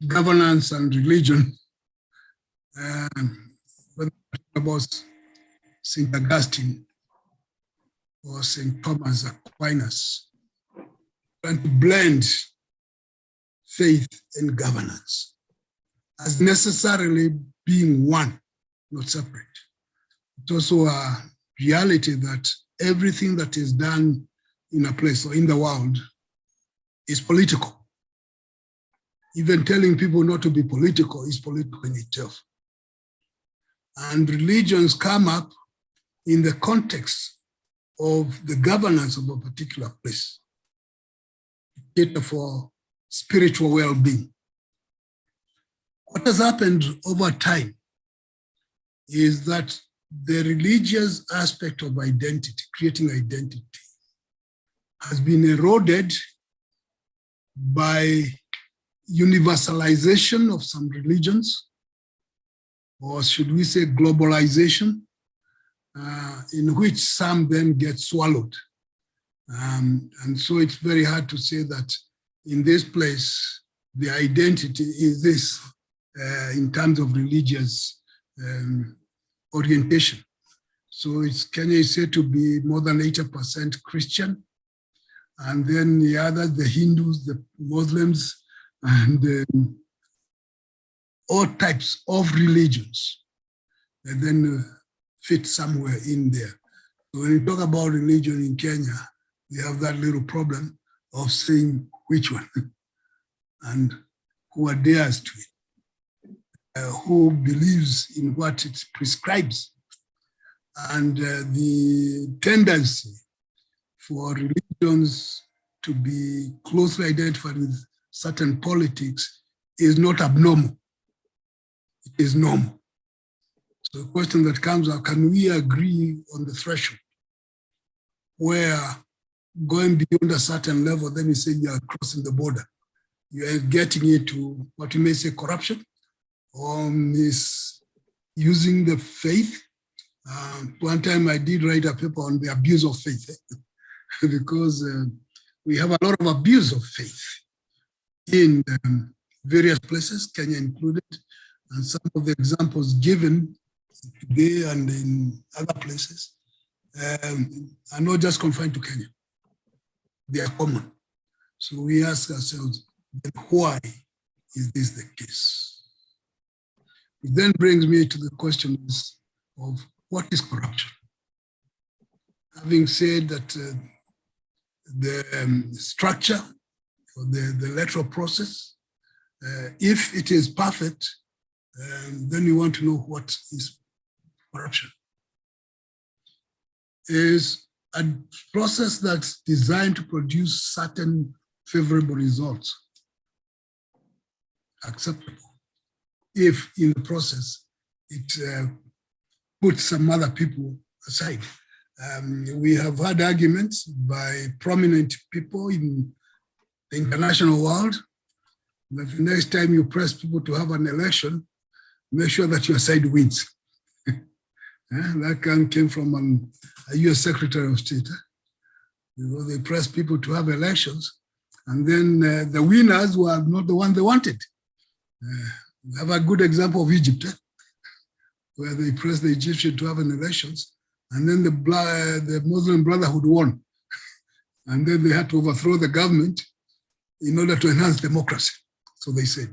governance and religion, whether about St. Augustine or St. Thomas Aquinas, trying to blend faith and governance as necessarily being one, not separate. It's also a reality that everything that is done in a place or in the world is political. Even telling people not to be political is political in itself. And religions come up in the context of the governance of a particular place, cater for spiritual well-being. What has happened over time is that the religious aspect of identity, creating identity, has been eroded by universalization of some religions, or should we say globalization, in which some then get swallowed. And so it's very hard to say that in this place, the identity is this in terms of religious orientation. So Kenya is said to be more than 80% Christian. And then the others, the Hindus, the Muslims, and all types of religions that then fit somewhere in there. So when you talk about religion in Kenya, we have that little problem of saying which one and who adheres to it, who believes in what it prescribes. And the tendency for religions to be closely identified with certain politics is not abnormal, it is normal. So the question that comes up, can we agree on the threshold where going beyond a certain level, then we say you are crossing the border. You are getting into what you may say corruption or misusing the faith. One time I did write a paper on the abuse of faith because we have a lot of abuse of faith in various places, Kenya included, and some of the examples given today and in other places are not just confined to Kenya. They are common. So we ask ourselves, then why is this the case? It then brings me to the questions of what is corruption? Having said that the structure or the electoral process, if it is perfect, then you want to know what is corruption. Is a process that's designed to produce certain favorable results, acceptable, if in the process it puts some other people aside. We have had arguments by prominent people in the international world that the next time you press people to have an election, make sure that your side wins. That came from a US Secretary of State. They press people to have elections, and then the winners were not the one they wanted. We have a good example of Egypt, where they pressed the Egyptian to have an elections, and then the Muslim Brotherhood won. And then they had to overthrow the government in order to enhance democracy. So they said,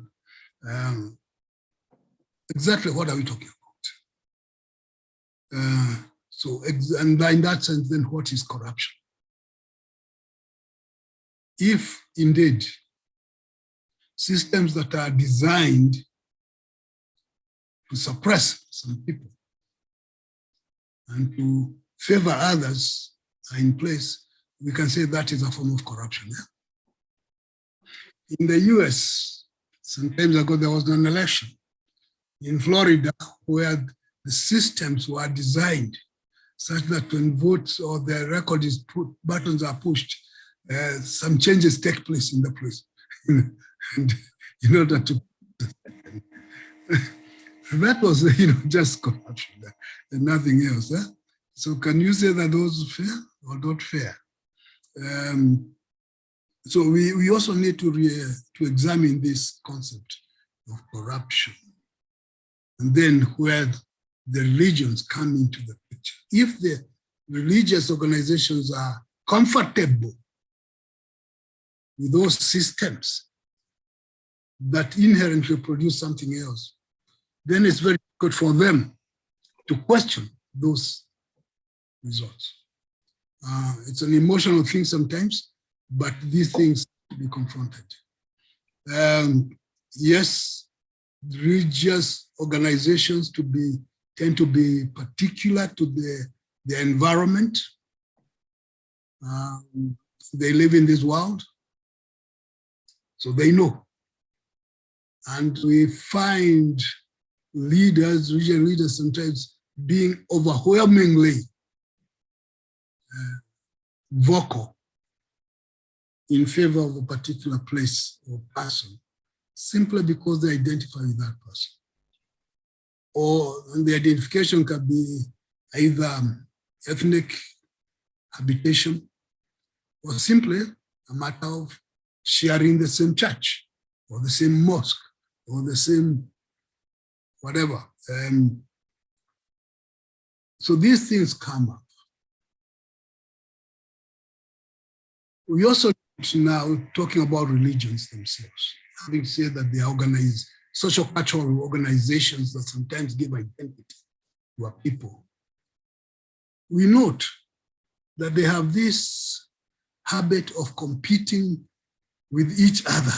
exactly what are we talking about? And in that sense, then what is corruption? If indeed systems that are designed to suppress some people and to favor others are in place, we can say that is a form of corruption. Yeah? In the US, some time ago, there was an election in Florida where the systems were designed such that when votes or the record is put, buttons are pushed, some changes take place in the place. And in order to, that was, just corruption and nothing else. So can you say that those fair or not fair? So we also need to examine this concept of corruption, and then where the religions come into the picture. If the religious organizations are comfortable with those systems that inherently produce something else, then it's very good for them to question those results. It's an emotional thing sometimes, but these things to be confronted. Yes, religious organizations tend to be particular to the environment. They live in this world, so they know. And we find leaders, religious leaders, sometimes being overwhelmingly vocal in favor of a particular place or person, simply because they identify with that person. Or the identification can be either ethnic habitation or simply a matter of sharing the same church or the same mosque or the same whatever. So these things come up. We also now talking about religions themselves, having said that they are organized, social cultural organizations that sometimes give identity to a people. We note that they have this habit of competing with each other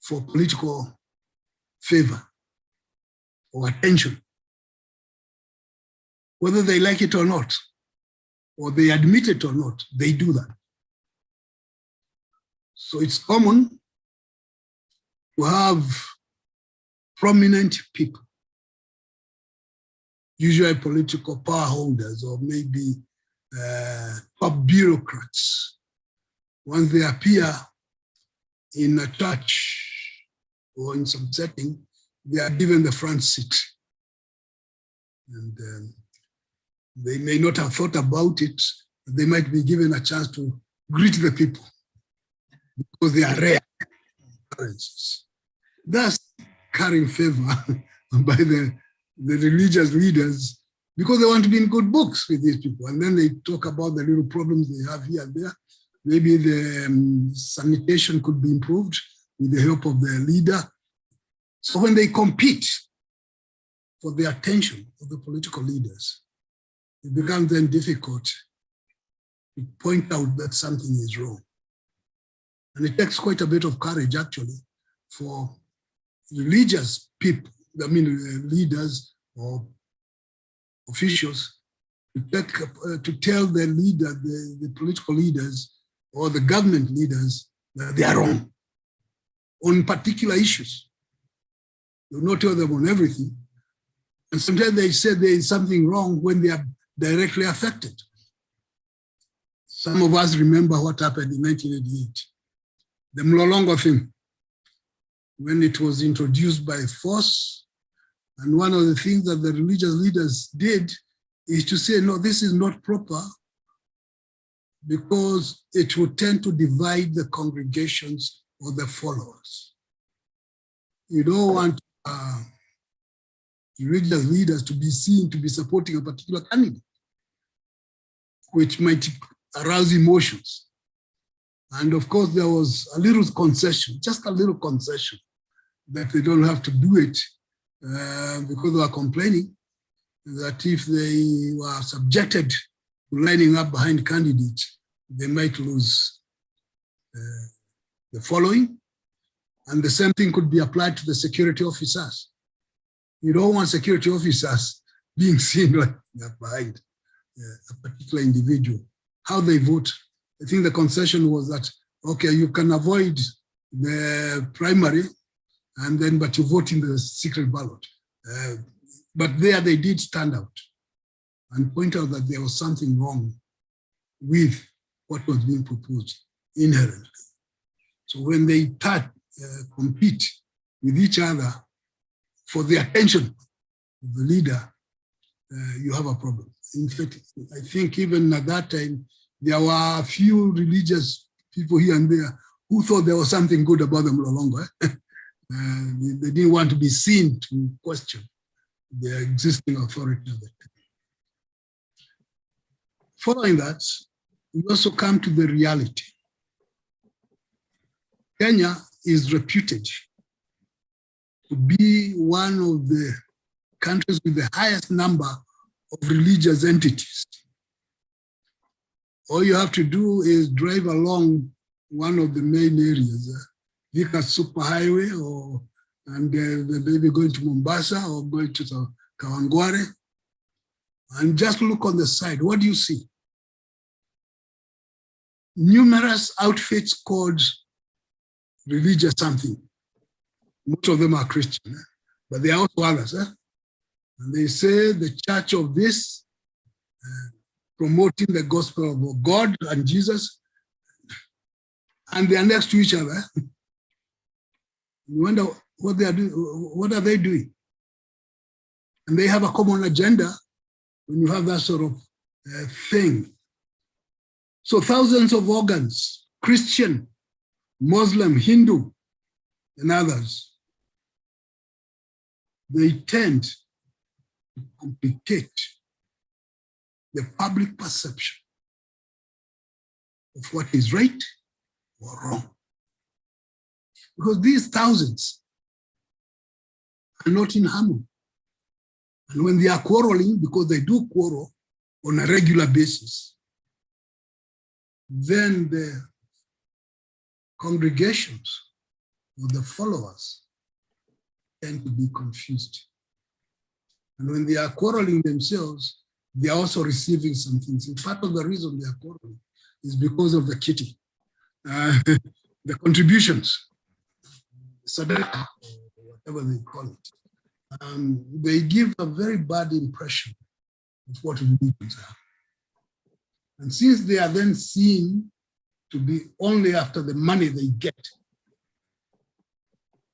for political favor or attention, whether they like it or not, or they admit it or not, they do that. So it's common to have prominent people, usually political power holders or maybe top bureaucrats. Once they appear in a church or in some setting, they are given the front seat. And they may not have thought about it, but they might be given a chance to greet the people because they are rare occurrences. Thus, carrying favor by the religious leaders because they want to be in good books with these people. And then they talk about the little problems they have here and there. Maybe the sanitation could be improved with the help of the leader. So when they compete for the attention of the political leaders, it becomes then difficult to point out that something is wrong. And it takes quite a bit of courage, actually, for religious people, I mean leaders or officials, to tell the leader, the political leaders or the government leaders that they are wrong on particular issues. They'll not tell them on everything. And sometimes they say there is something wrong when they are directly affected. Some of us remember what happened in 1988, the Mlolongo thing, when it was introduced by force. And one of the things that the religious leaders did is to say, no, this is not proper because it would tend to divide the congregations or the followers. You don't want religious leaders to be seen to be supporting a particular candidate, which might arouse emotions. And of course, there was a little concession, just a little concession, that they don't have to do it because they were complaining that if they were subjected to lining up behind candidates, they might lose the following. And the same thing could be applied to the security officers. You don't want security officers being seen like behind a particular individual. How they vote, I think the concession was that, okay, you can avoid the primary, and then, but you vote in the secret ballot. But there they did stand out and point out that there was something wrong with what was being proposed inherently. So when they compete with each other for the attention of the leader, you have a problem. In fact, I think even at that time, There were a few religious people here and there who thought there was something good about them no longer. They didn't want to be seen to question their existing authority. Following that, we also come to the reality. Kenya is reputed to be one of the countries with the highest number of religious entities. All you have to do is drive along one of the main areas, Vika Superhighway, and maybe going to Mombasa or going to Kawangware, and just look on the side. What do you see? Numerous outfits called religious something. Most of them are Christian, but there are also others. And they say the church of this, promoting the gospel of God and Jesus, and they are next to each other. You wonder what they are doing. What are they doing? And they have a common agenda when you have that sort of thing. So thousands of organs, Christian, Muslim, Hindu, and others, they tend to complicate the public perception of what is right or wrong. Because these thousands are not in harmony. And when they are quarreling, because they do quarrel on a regular basis, then the congregations or the followers tend to be confused. And when they are quarreling themselves, they are also receiving some things. And part of the reason they are quarreling is because of the kitty, the contributions, sadaka, or whatever they call it. They give a very bad impression of what religions are. And since they are then seen to be only after the money they get,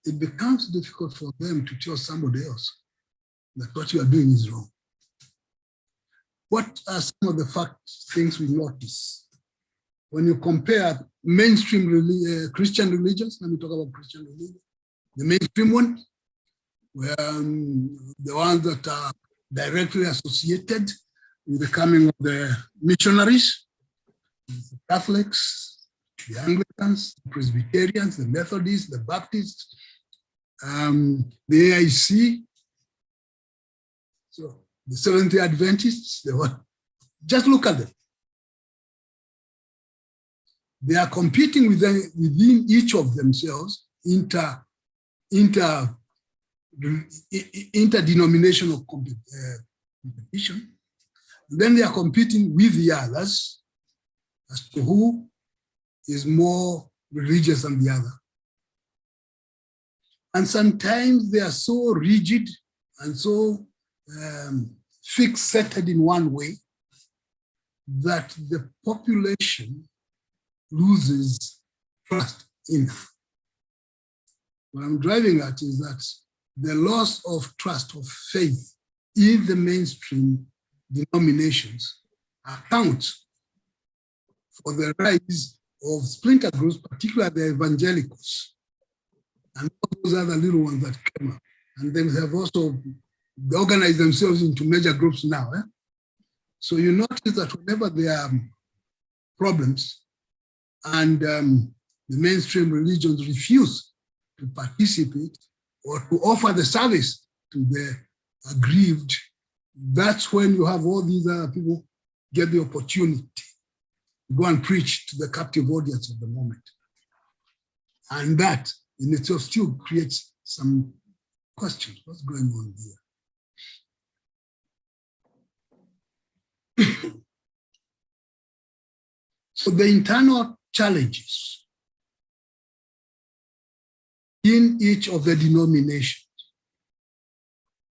it becomes difficult for them to tell somebody else that what you are doing is wrong. What are some of the things we notice when you compare mainstream Christian religions? Let me talk about Christian religion. The mainstream one, where the ones that are directly associated with the coming of the missionaries, the Catholics, the Anglicans, the Presbyterians, the Methodists, the Baptists, the AIC, so the Seventh-day Adventists, just look at them. They are competing within each of themselves, interdenominational competition. And then they are competing with the others as to who is more religious than the other. And sometimes they are so rigid and so fixated in one way that the population loses trust in them. What I'm driving at is that the loss of trust, of faith in the mainstream denominations accounts for the rise of splinter groups, particularly the evangelicals, and all those other little ones that came up. And they have also organized themselves into major groups now. So you notice that whenever there are problems and the mainstream religions refuse to participate or to offer the service to the aggrieved, that's when you have all these other people get the opportunity to go and preach to the captive audience of the moment. And that in itself still creates some questions. What's going on here? So the internal challenges in each of the denominations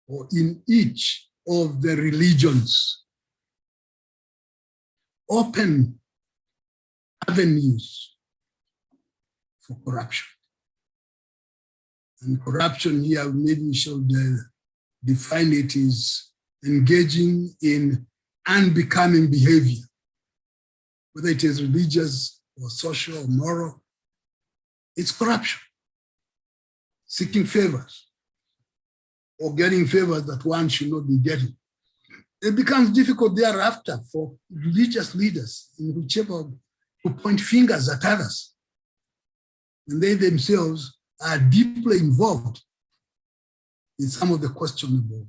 or in each of the religions open avenues for corruption. And corruption here, maybe we should define it as engaging in unbecoming behavior whether it is religious or social or moral, it's corruption, seeking favors or getting favors that one should not be getting. It becomes difficult thereafter for religious leaders in whichever to point fingers at others, and they themselves are deeply involved in some of the questionable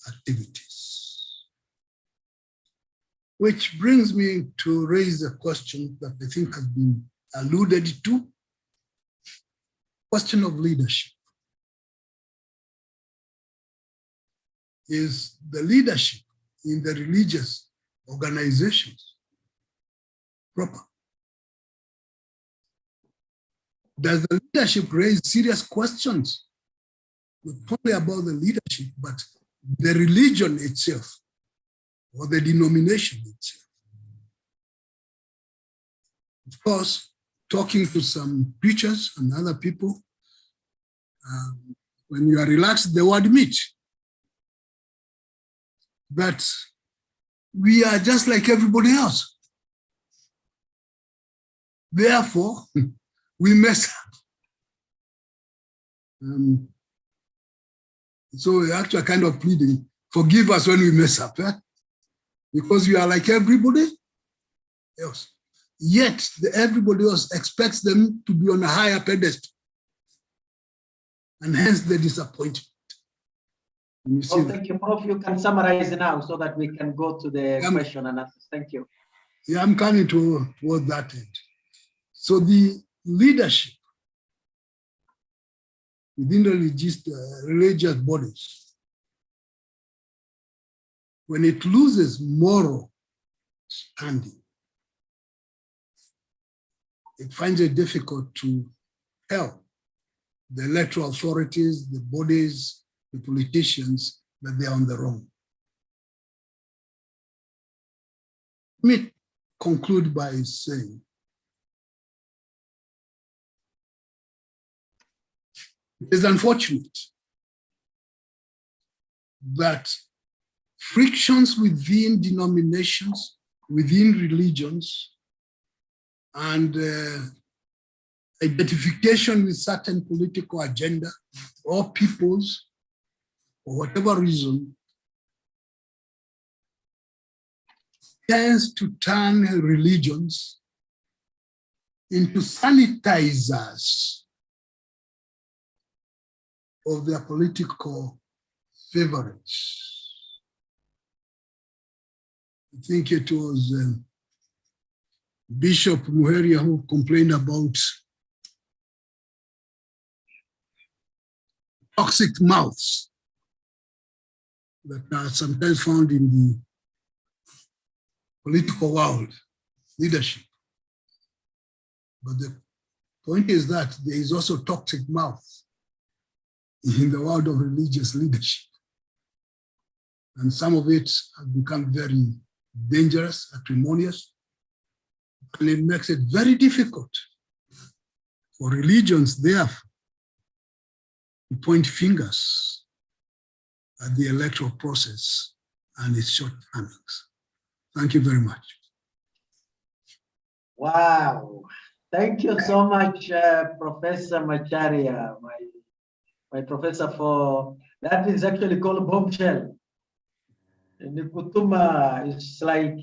activities. Which brings me to raise a question that I think has been alluded to, question of leadership. Is the leadership in the religious organizations proper? Does the leadership raise serious questions, not only about the leadership, but the religion itself or the denomination itself? Of course, talking to some preachers and other people, when you are relaxed, the word meet. But we are just like everybody else. Therefore, we mess up. So we actually kind of pleading, forgive us when we mess up, because we are like everybody else. Yet everybody else expects them to be on a higher pedestal, and hence the disappointment. Thank you, Prof. You can summarize now so that we can go to the question and answers. Thank you. Yeah, I'm coming toward that end. So the leadership within the religious bodies, when it loses moral standing, it finds it difficult to help the electoral authorities, the bodies, the politicians, that they are on the wrong. Let me conclude by saying, it is unfortunate that frictions within denominations, within religions, and identification with certain political agenda or peoples, for whatever reason, tends to turn religions into sanitizers of their political favorites. I think it was Bishop Muheria who complained about toxic mouths that are sometimes found in the political world, leadership. But the point is that there is also toxic mouth in the world of religious leadership. And some of it has become very dangerous, acrimonious, and it makes it very difficult for religions, therefore, to point fingers at the electoral process and its shortcomings. Thank you very much. Wow. Thank you so much, Professor Macharia, my professor, for that is actually called bombshell. Nikutuma is like,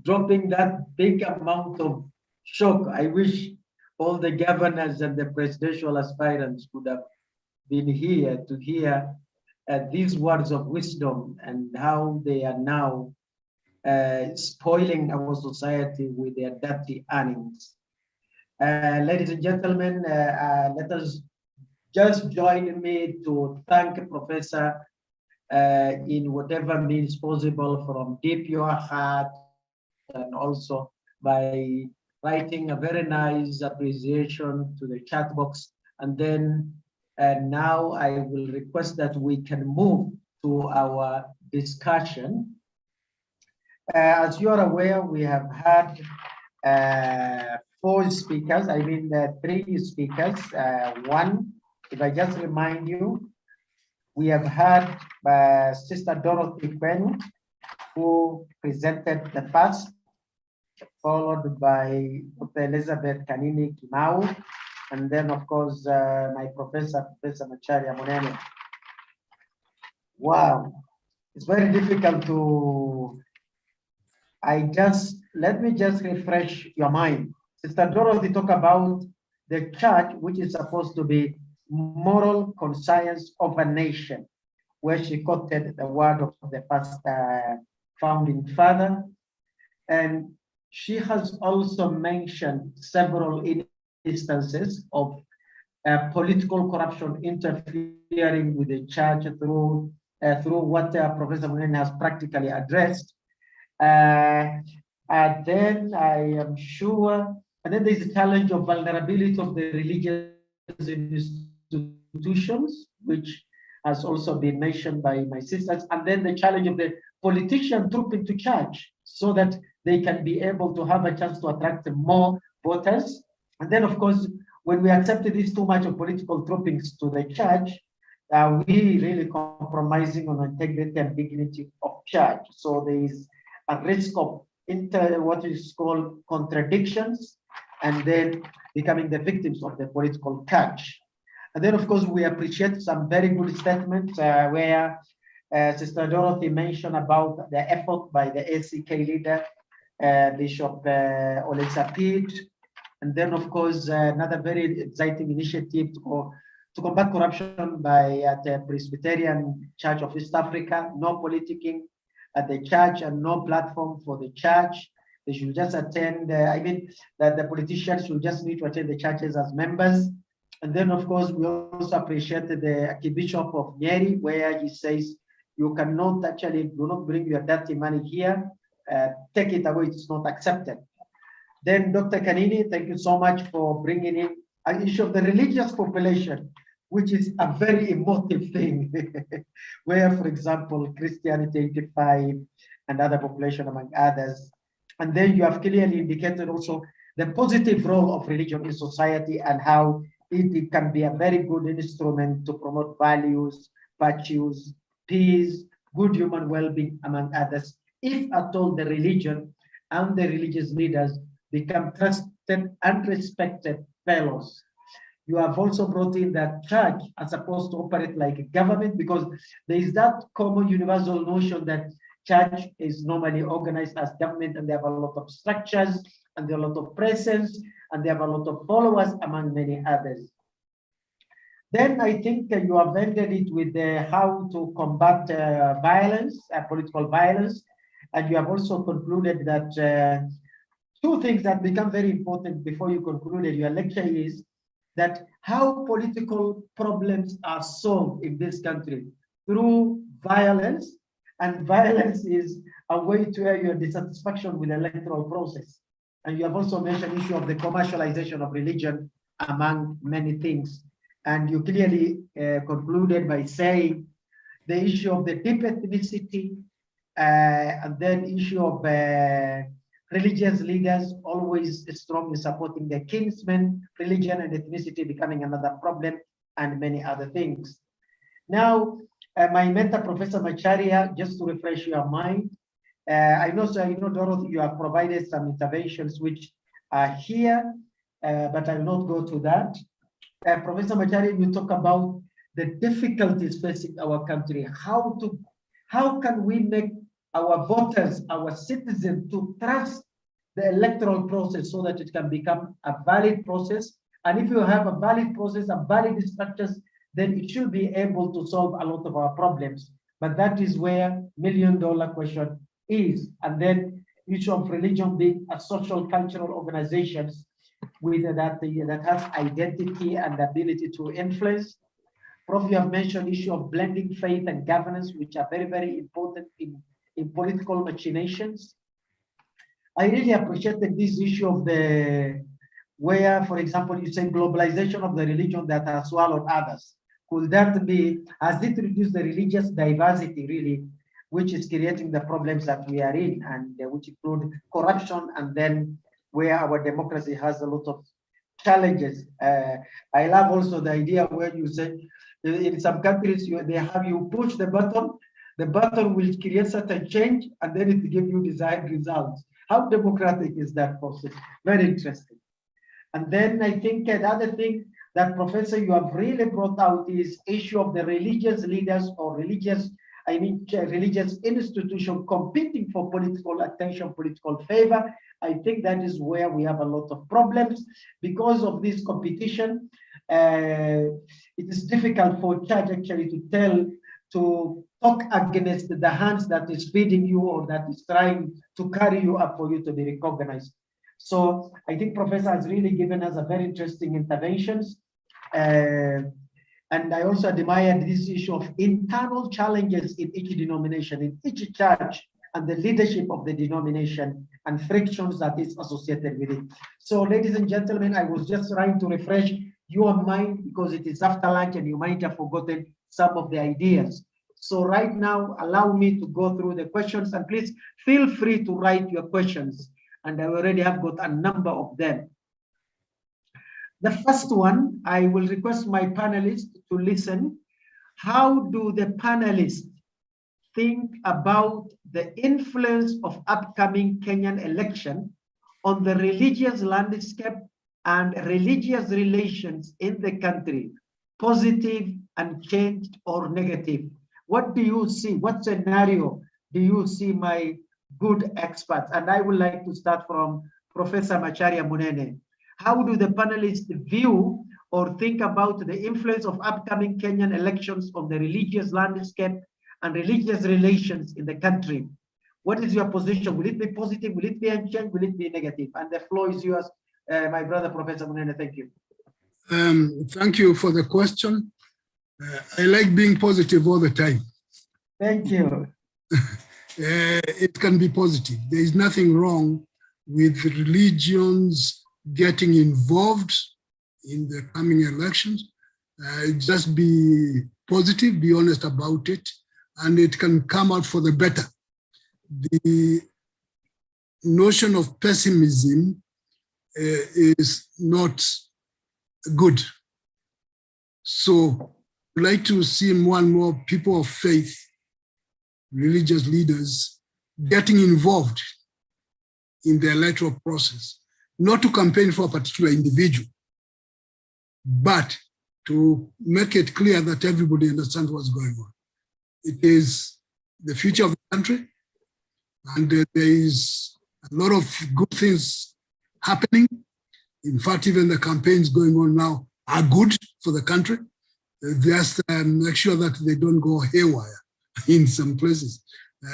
dropping that big amount of shock. I wish all the governors and the presidential aspirants could have been here to hear these words of wisdom and how they are now spoiling our society with their dirty earnings. Ladies and gentlemen, let us just join me to thank Professor in whatever means possible from deep your heart, and also by writing a very nice appreciation to the chat box. And then now I will request that we can move to our discussion. As you are aware, we have had 4 speakers, I mean 3 speakers. One, if I just remind you, we have had Sister Dorothy Kwenyu, who presented the first. followed by Dr. Elizabeth Kanini Kimau, and then of course my Professor Macharia Monene. Wow, it's very difficult to, let me just refresh your mind. Sister Dorothy talked about the church, which is supposed to be moral conscience of a nation, where she quoted the word of the first founding father. And she has also mentioned several instances of political corruption interfering with the church through what Professor Munene has practically addressed. And then I am sure, and then there's the challenge of vulnerability of the religious institutions, which has also been mentioned by my sisters, and then the challenge of the politician trooping to church so that they can be able to have a chance to attract more voters. And then, of course, when we accepted this too much of political troopings to the church, we really compromising on the integrity and dignity of church. So there is a risk of what is called contradictions, and then becoming the victims of the political church. And then, of course, we appreciate some very good statements where Sister Dorothy mentioned about the effort by the ACK leader, Bishop Olesapid. And then, of course, another very exciting initiative to combat corruption by the Presbyterian Church of East Africa, no politicking at the church and no platform for the church. They should just attend, that the politicians should just need to attend the churches as members. And then, of course, we also appreciated the Archbishop of Nyeri, where he says, you cannot actually, do not bring your dirty money here, take it away, it's not accepted. Then Dr. Kanini, thank you so much for bringing in an issue of the religious population, which is a very emotive thing, where, for example, Christianity 85 and other population among others. And then you have clearly indicated also the positive role of religion in society and how it can be a very good instrument to promote values, virtues, peace, good human well-being, among others, if at all the religion and the religious leaders become trusted and respected fellows. You have also brought in that church are supposed to operate like a government, because there is that common universal notion that church is normally organized as government, and they have a lot of structures, and there are a lot of presence, and they have a lot of followers, among many others. Then I think you have ended it with how to combat violence, political violence, and you have also concluded that two things that become very important before you concluded your lecture is that how political problems are solved in this country through violence, and violence is a way to air your dissatisfaction with the electoral process. And you have also mentioned the issue of the commercialization of religion, among many things. And you clearly concluded by saying the issue of the deep ethnicity, and then issue of religious leaders always strongly supporting the kinsmen, religion and ethnicity becoming another problem, and many other things. Now, my mentor, Professor Macharia, just to refresh your mind, I know, Dorothy, you have provided some interventions which are here, but I will not go to that. Professor Macharia, you talk about the difficulties facing our country. How can we make our voters, our citizens, to trust the electoral process so that it can become a valid process? And if you have a valid process, a valid structures, then it should be able to solve a lot of our problems. But that is where $1 million question is. And then issue of religion being a social cultural organizations with that has identity and ability to influence. Prof, you have mentioned issue of blending faith and governance, which are very, very important in political machinations. I really appreciated this issue of where, for example, you say globalization of the religion that has swallowed others. Could that be, has it reduced the religious diversity really, which is creating the problems that we are in, and which include corruption, and then where our democracy has a lot of challenges. I love also the idea where you say in some countries they have you push the button The button will create certain change and then it will give you desired results. How democratic is that process? Very interesting. And then I think another thing that, Professor, you have really brought out is issue of the religious leaders or religious institution competing for political attention, political favor. I think that is where we have a lot of problems. Because of this competition, it is difficult for church actually to talk against the hands that is feeding you or that is trying to carry you up for you to be recognized. So I think Professor has really given us a very interesting interventions. And I also admired this issue of internal challenges in each denomination, in each church, and the leadership of the denomination and frictions that is associated with it. So ladies and gentlemen, I was just trying to refresh your mind because it is after lunch and you might have forgotten some of the ideas. So right now, allow me to go through the questions, and please feel free to write your questions. And I already have got a number of them. The first one, I will request my panelists to listen. How do the panelists think about the influence of upcoming Kenyan election on the religious landscape and religious relations in the country, positive and changed or negative? What do you see? What scenario do you see, my good experts? And I would like to start from Professor Macharia Munene. How do the panelists view or think about the influence of upcoming Kenyan elections on the religious landscape and religious relations in the country? What is your position? Will it be positive? Will it be unchanged? Will it be negative? And the floor is yours, my brother, Professor Munene. Thank you. Thank you for the question. I like being positive all the time. Thank you. It can be positive. There is nothing wrong with religions getting involved in the coming elections. Just be positive, be honest about it, and it can come out for the better. The notion of pessimism is not good. So I'd like to see more and more people of faith, religious leaders, getting involved in the electoral process, not to campaign for a particular individual, but to make it clear that everybody understands what's going on. It is the future of the country, and there is a lot of good things happening. In fact, even the campaigns going on now are good for the country. Just make sure that they don't go haywire in some places.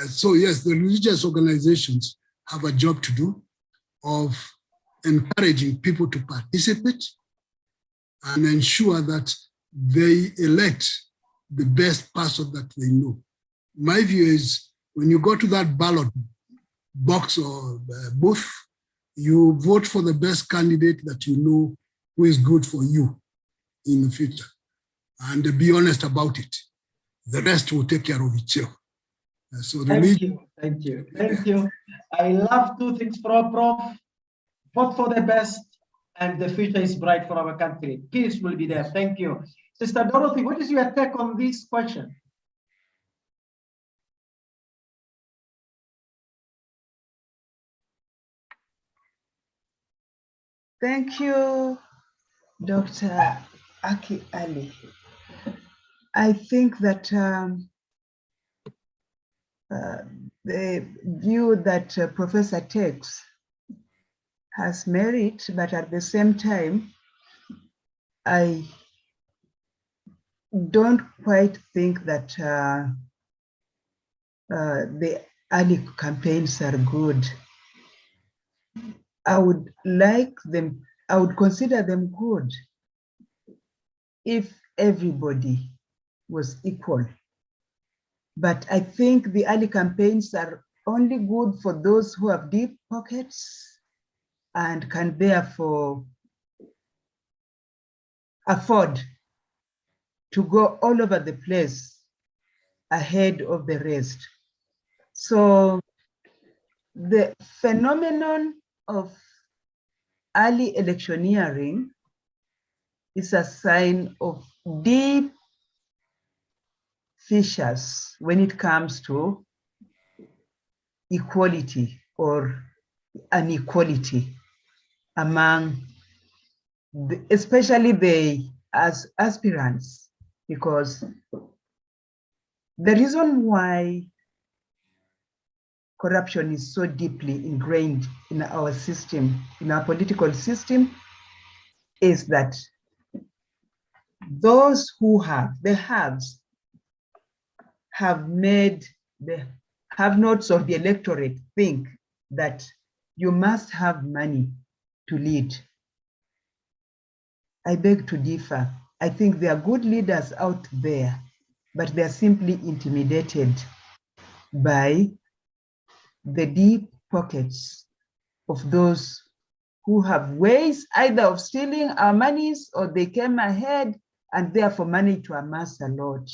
So yes, the religious organizations have a job to do of encouraging people to participate and ensure that they elect the best person that they know. My view is when you go to that ballot box or booth, you vote for the best candidate that you know who is good for you in the future. And be honest about it. The rest will take care of itself. So thank you. I love two things from Prof. Vote for the best, and the future is bright for our country. Peace will be there. Thank you. Sister Dorothy, what is your take on this question? Thank you, Dr. Aki Ali. I think that the view that Professor takes has merit, but at the same time, I don't quite think that the early campaigns are good. I would consider them good if everybody was equal. But I think the early campaigns are only good for those who have deep pockets and can therefore afford to go all over the place ahead of the rest. So the phenomenon of early electioneering is a sign of deep fissures when it comes to equality or inequality among especially the aspirants, because the reason why corruption is so deeply ingrained in our system, in our political system, is that those who have, the haves, have made the have-nots of the electorate think that you must have money to lead. I beg to differ. I think there are good leaders out there, but they're simply intimidated by the deep pockets of those who have ways either of stealing our monies, or they came ahead and therefore managed to amass a lot.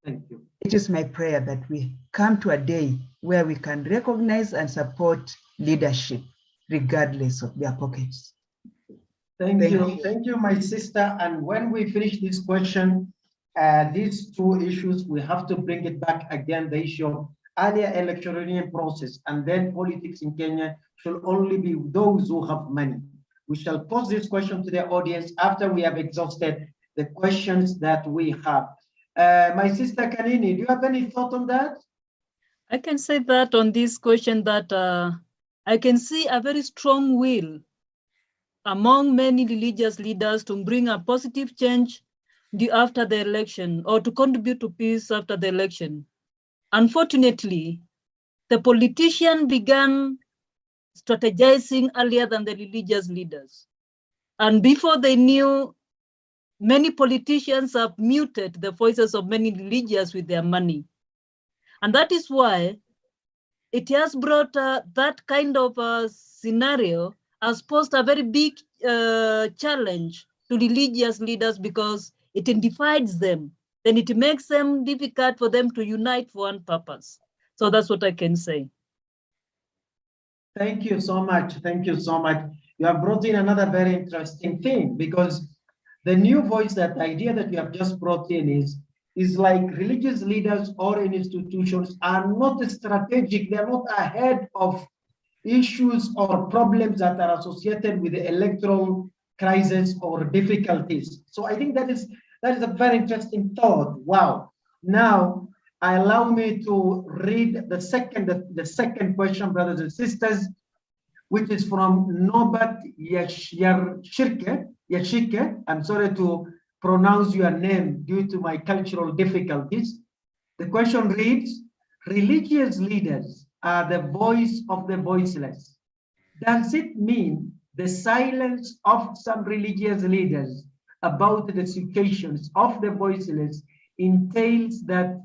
Thank you. It is my prayer that we come to a day where we can recognize and support leadership regardless of their pockets. Thank you, my sister. And when we finish this question, these two issues, we have to bring it back again, the issue of earlier electoral process, and then politics in Kenya should only be those who have money. We shall pose this question to the audience after we have exhausted the questions that we have. My sister Kanini, do you have any thought on that? I can say that on this question that I can see a very strong will among many religious leaders to bring a positive change after the election, or to contribute to peace after the election. Unfortunately, the politician began strategizing earlier than the religious leaders. And before they knew, many politicians have muted the voices of many religious with their money. And that is why it has brought that kind of scenario has posed a very big challenge to religious leaders, because it divides them. Then it makes them difficult for them to unite for one purpose. So that's what I can say. Thank you so much. Thank you so much. You have brought in another very interesting thing, because the new voice, that idea that you have just brought in is like religious leaders or institutions are not strategic. They're not ahead of issues or problems that are associated with the electoral crisis or difficulties. So I think that is a very interesting thought. Wow. Now, allow me to read the second question, brothers and sisters, which is from Nobat Yashike. I'm sorry to pronounce your name due to my cultural difficulties. The question reads, religious leaders are the voice of the voiceless. Does it mean the silence of some religious leaders about the situations of the voiceless entails that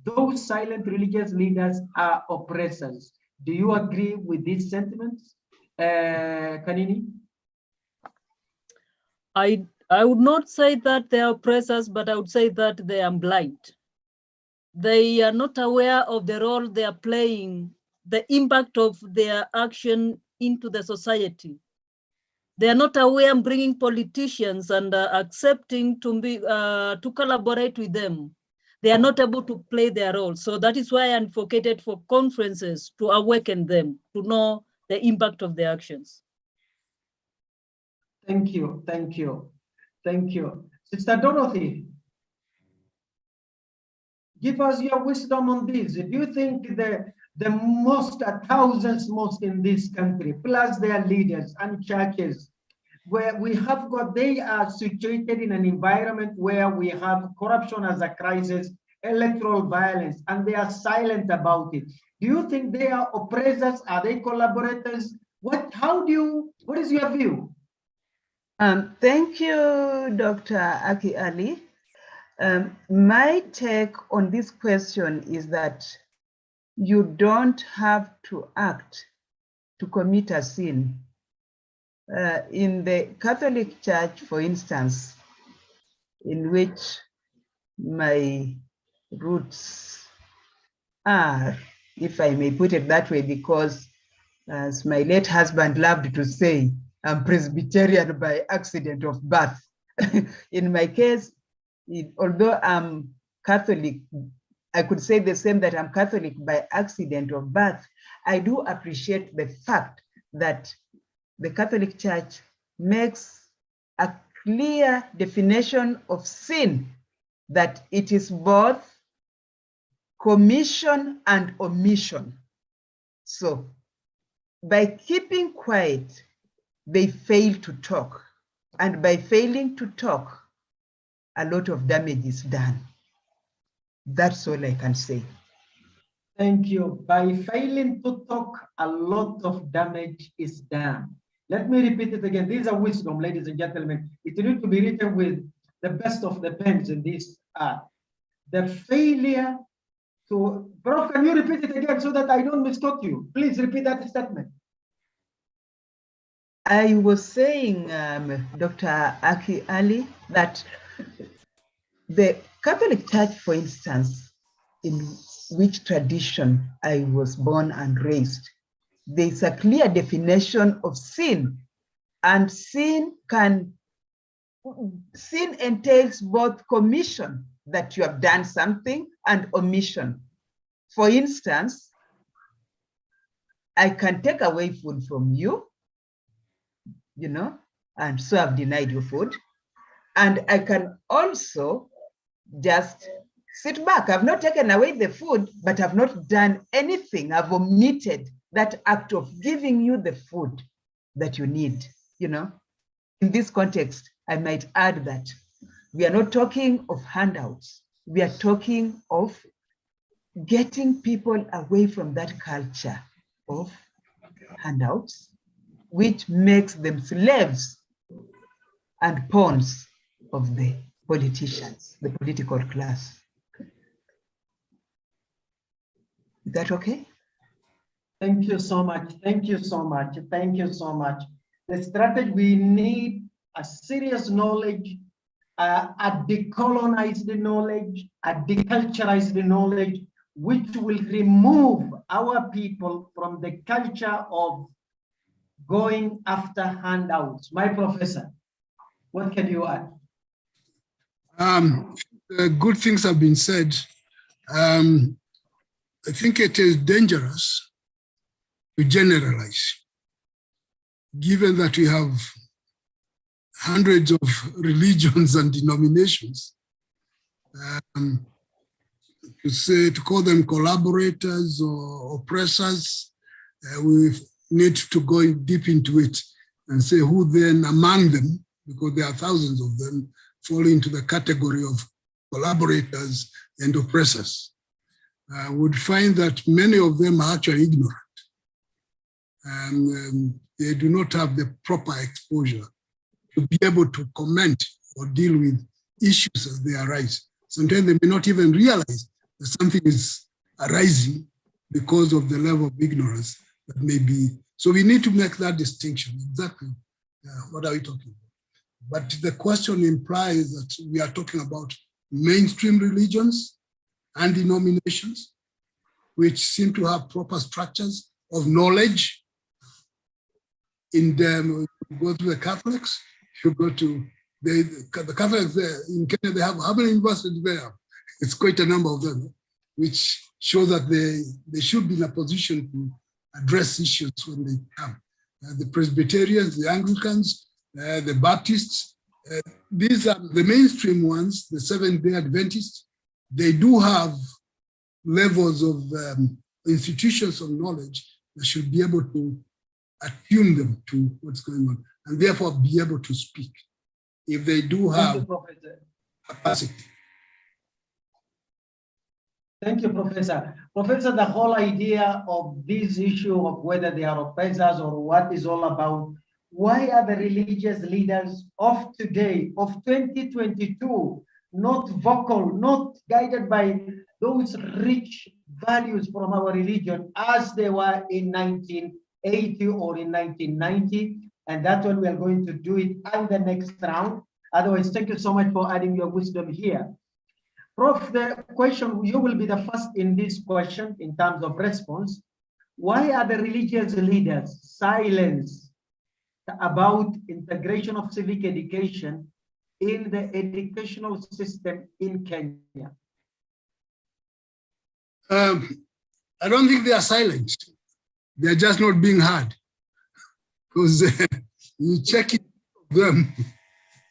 those silent religious leaders are oppressors? Do you agree with these sentiments, Kanini? I would not say that they are oppressors, but I would say that they are blind. They are not aware of the role they are playing, the impact of their action into the society. They are not aware of bringing politicians and accepting to collaborate with them. They are not able to play their role. So that is why I advocated for conferences to awaken them, to know the impact of their actions. Thank you, thank you, thank you. Sister Dorothy, give us your wisdom on this. Do you think the thousands most in this country, plus their leaders and churches, where we have got, they are situated in an environment where we have corruption as a crisis, electoral violence, and they are silent about it. Do you think they are oppressors? Are they collaborators? What is your view? Thank you, Dr. Aki Ali. My take on this question is that you don't have to act to commit a sin. In the Catholic Church, for instance, in which my roots are, if I may put it that way, because as my late husband loved to say, I'm Presbyterian by accident of birth. In my case, although I'm Catholic, I could say the same, that I'm Catholic by accident of birth. I do appreciate the fact that the Catholic Church makes a clear definition of sin, that it is both commission and omission. So by keeping quiet, they fail to talk. And by failing to talk, a lot of damage is done. That's all I can say. Thank you. By failing to talk, a lot of damage is done. Let me repeat it again. These are wisdom, ladies and gentlemen. It needs to be written with the best of the pens in this art. The failure to, Prof, can you repeat it again so that I don't misquote you? Please repeat that statement. I was saying, Dr. Aki Ali, that the Catholic Church, for instance, in which tradition I was born and raised, there's a clear definition of sin, and sin entails both commission, that you have done something, and omission. For instance, I can take away food from you, you know, and so I've denied you food. And I can also just sit back. I've not taken away the food, but I've not done anything. I've omitted that act of giving you the food that you need, you know. In this context, I might add that we are not talking of handouts. We are talking of getting people away from that culture of handouts, which makes them slaves and pawns of the politicians, the political class. Is that okay? Thank you so much. Thank you so much. Thank you so much. The strategy, we need a serious knowledge, a decolonized knowledge, a deculturized knowledge, which will remove our people from the culture of going after handouts. My professor, what can you add? Good things have been said. I think it is dangerous to generalize, given that we have hundreds of religions and denominations. To call them collaborators or oppressors, we need to go deep into it and say who then among them, because there are thousands of them, fall into the category of collaborators and oppressors. Would find that many of them are actually ignorant, and they do not have the proper exposure to be able to comment or deal with issues as they arise. Sometimes they may not even realize that something is arising because of the level of ignorance that may be. So we need to make that distinction. Exactly what are we talking about? But the question implies that we are talking about mainstream religions and denominations, which seem to have proper structures of knowledge. In them, you go to the Catholics, you go to the Catholics there in Kenya, they have how many universities there? It's quite a number of them, which show that they should be in a position to address issues when they come. The Presbyterians, the Anglicans, the Baptists, these are the mainstream ones, the Seventh-day Adventists. They do have levels of institutions of knowledge that should be able to attune them to what's going on and therefore be able to speak if they do have capacity. Thank you, Professor. Professor, the whole idea of this issue of whether they are oppressors or what is all about, why are the religious leaders of today, of 2022, not vocal, not guided by those rich values from our religion as they were in 1980 or in 1990? And that's what we are going to do it in the next round. Otherwise, thank you so much for adding your wisdom here. Prof, the question, you will be the first in this question in terms of response. Why are the religious leaders silenced about integration of civic education in the educational system in Kenya? I don't think they are silent. They are just not being heard. Because you check it with them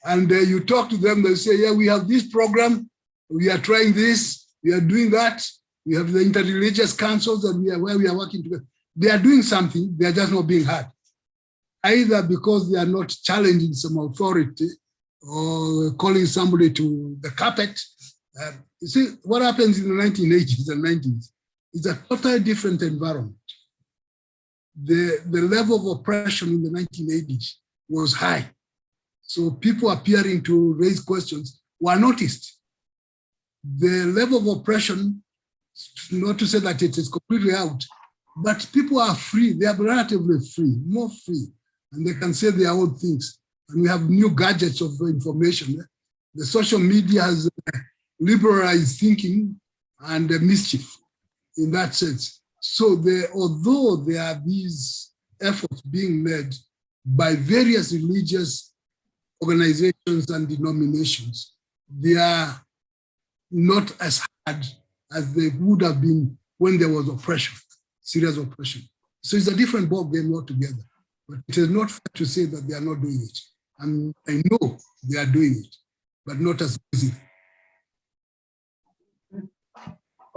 and you talk to them, they say, yeah, we have this program, we are trying this, we are doing that, we have the Interreligious councils and where we are working together. They are doing something, they are just not being heard. Either because they are not challenging some authority or calling somebody to the carpet. You see, what happens in the 1980s and 90s is a totally different environment. The level of oppression in the 1980s was high. So people appearing to raise questions were noticed. The level of oppression, not to say that it is completely out, but people are free. They are relatively free, more free, and they can say their own things. And we have new gadgets of information. The social media has liberalized thinking and mischief in that sense. So although there are these efforts being made by various religious organizations and denominations, they are not as hard as they would have been when there was oppression, serious oppression. So it's a different ball game altogether. But it is not fair to say that they are not doing it. And I know they are doing it, but not as easy.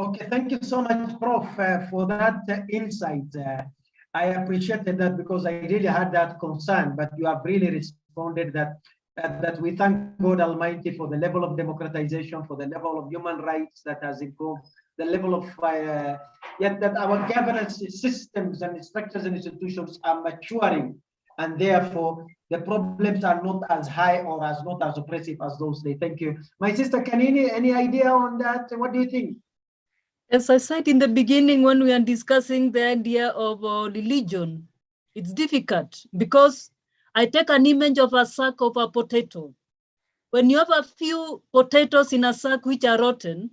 Okay, thank you so much, Prof, for that insight. I appreciated that because I really had that concern, but you have really responded that we thank God Almighty for the level of democratization, for the level of human rights that has improved, the level of, yet that our governance systems and structures and institutions are maturing, and therefore the problems are not as high or as not as oppressive as those days. Thank you. My sister Kanini, any idea on that? What do you think? As I said in the beginning, when we are discussing the idea of religion, it's difficult because I take an image of a sack of a potato. When you have a few potatoes in a sack which are rotten,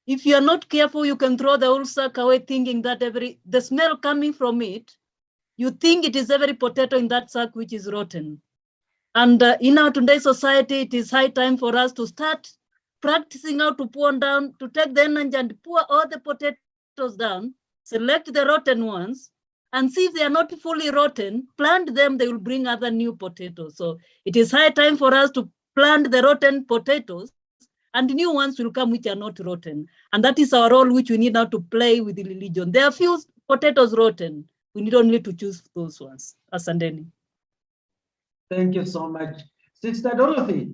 if you are not careful, you can throw the whole sack away thinking that the smell coming from it, you think it is every potato in that sack which is rotten. And in our today's society, it is high time for us to start practicing how to pour down, to take the energy and pour all the potatoes down, select the rotten ones, and see if they are not fully rotten, plant them, they will bring other new potatoes. So it is high time for us to plant the rotten potatoes, and new ones will come which are not rotten. And that is our role, which we need now to play with the religion. There are few potatoes rotten. We need only to choose those ones. Asanteni. Thank you so much. Sister Dorothy,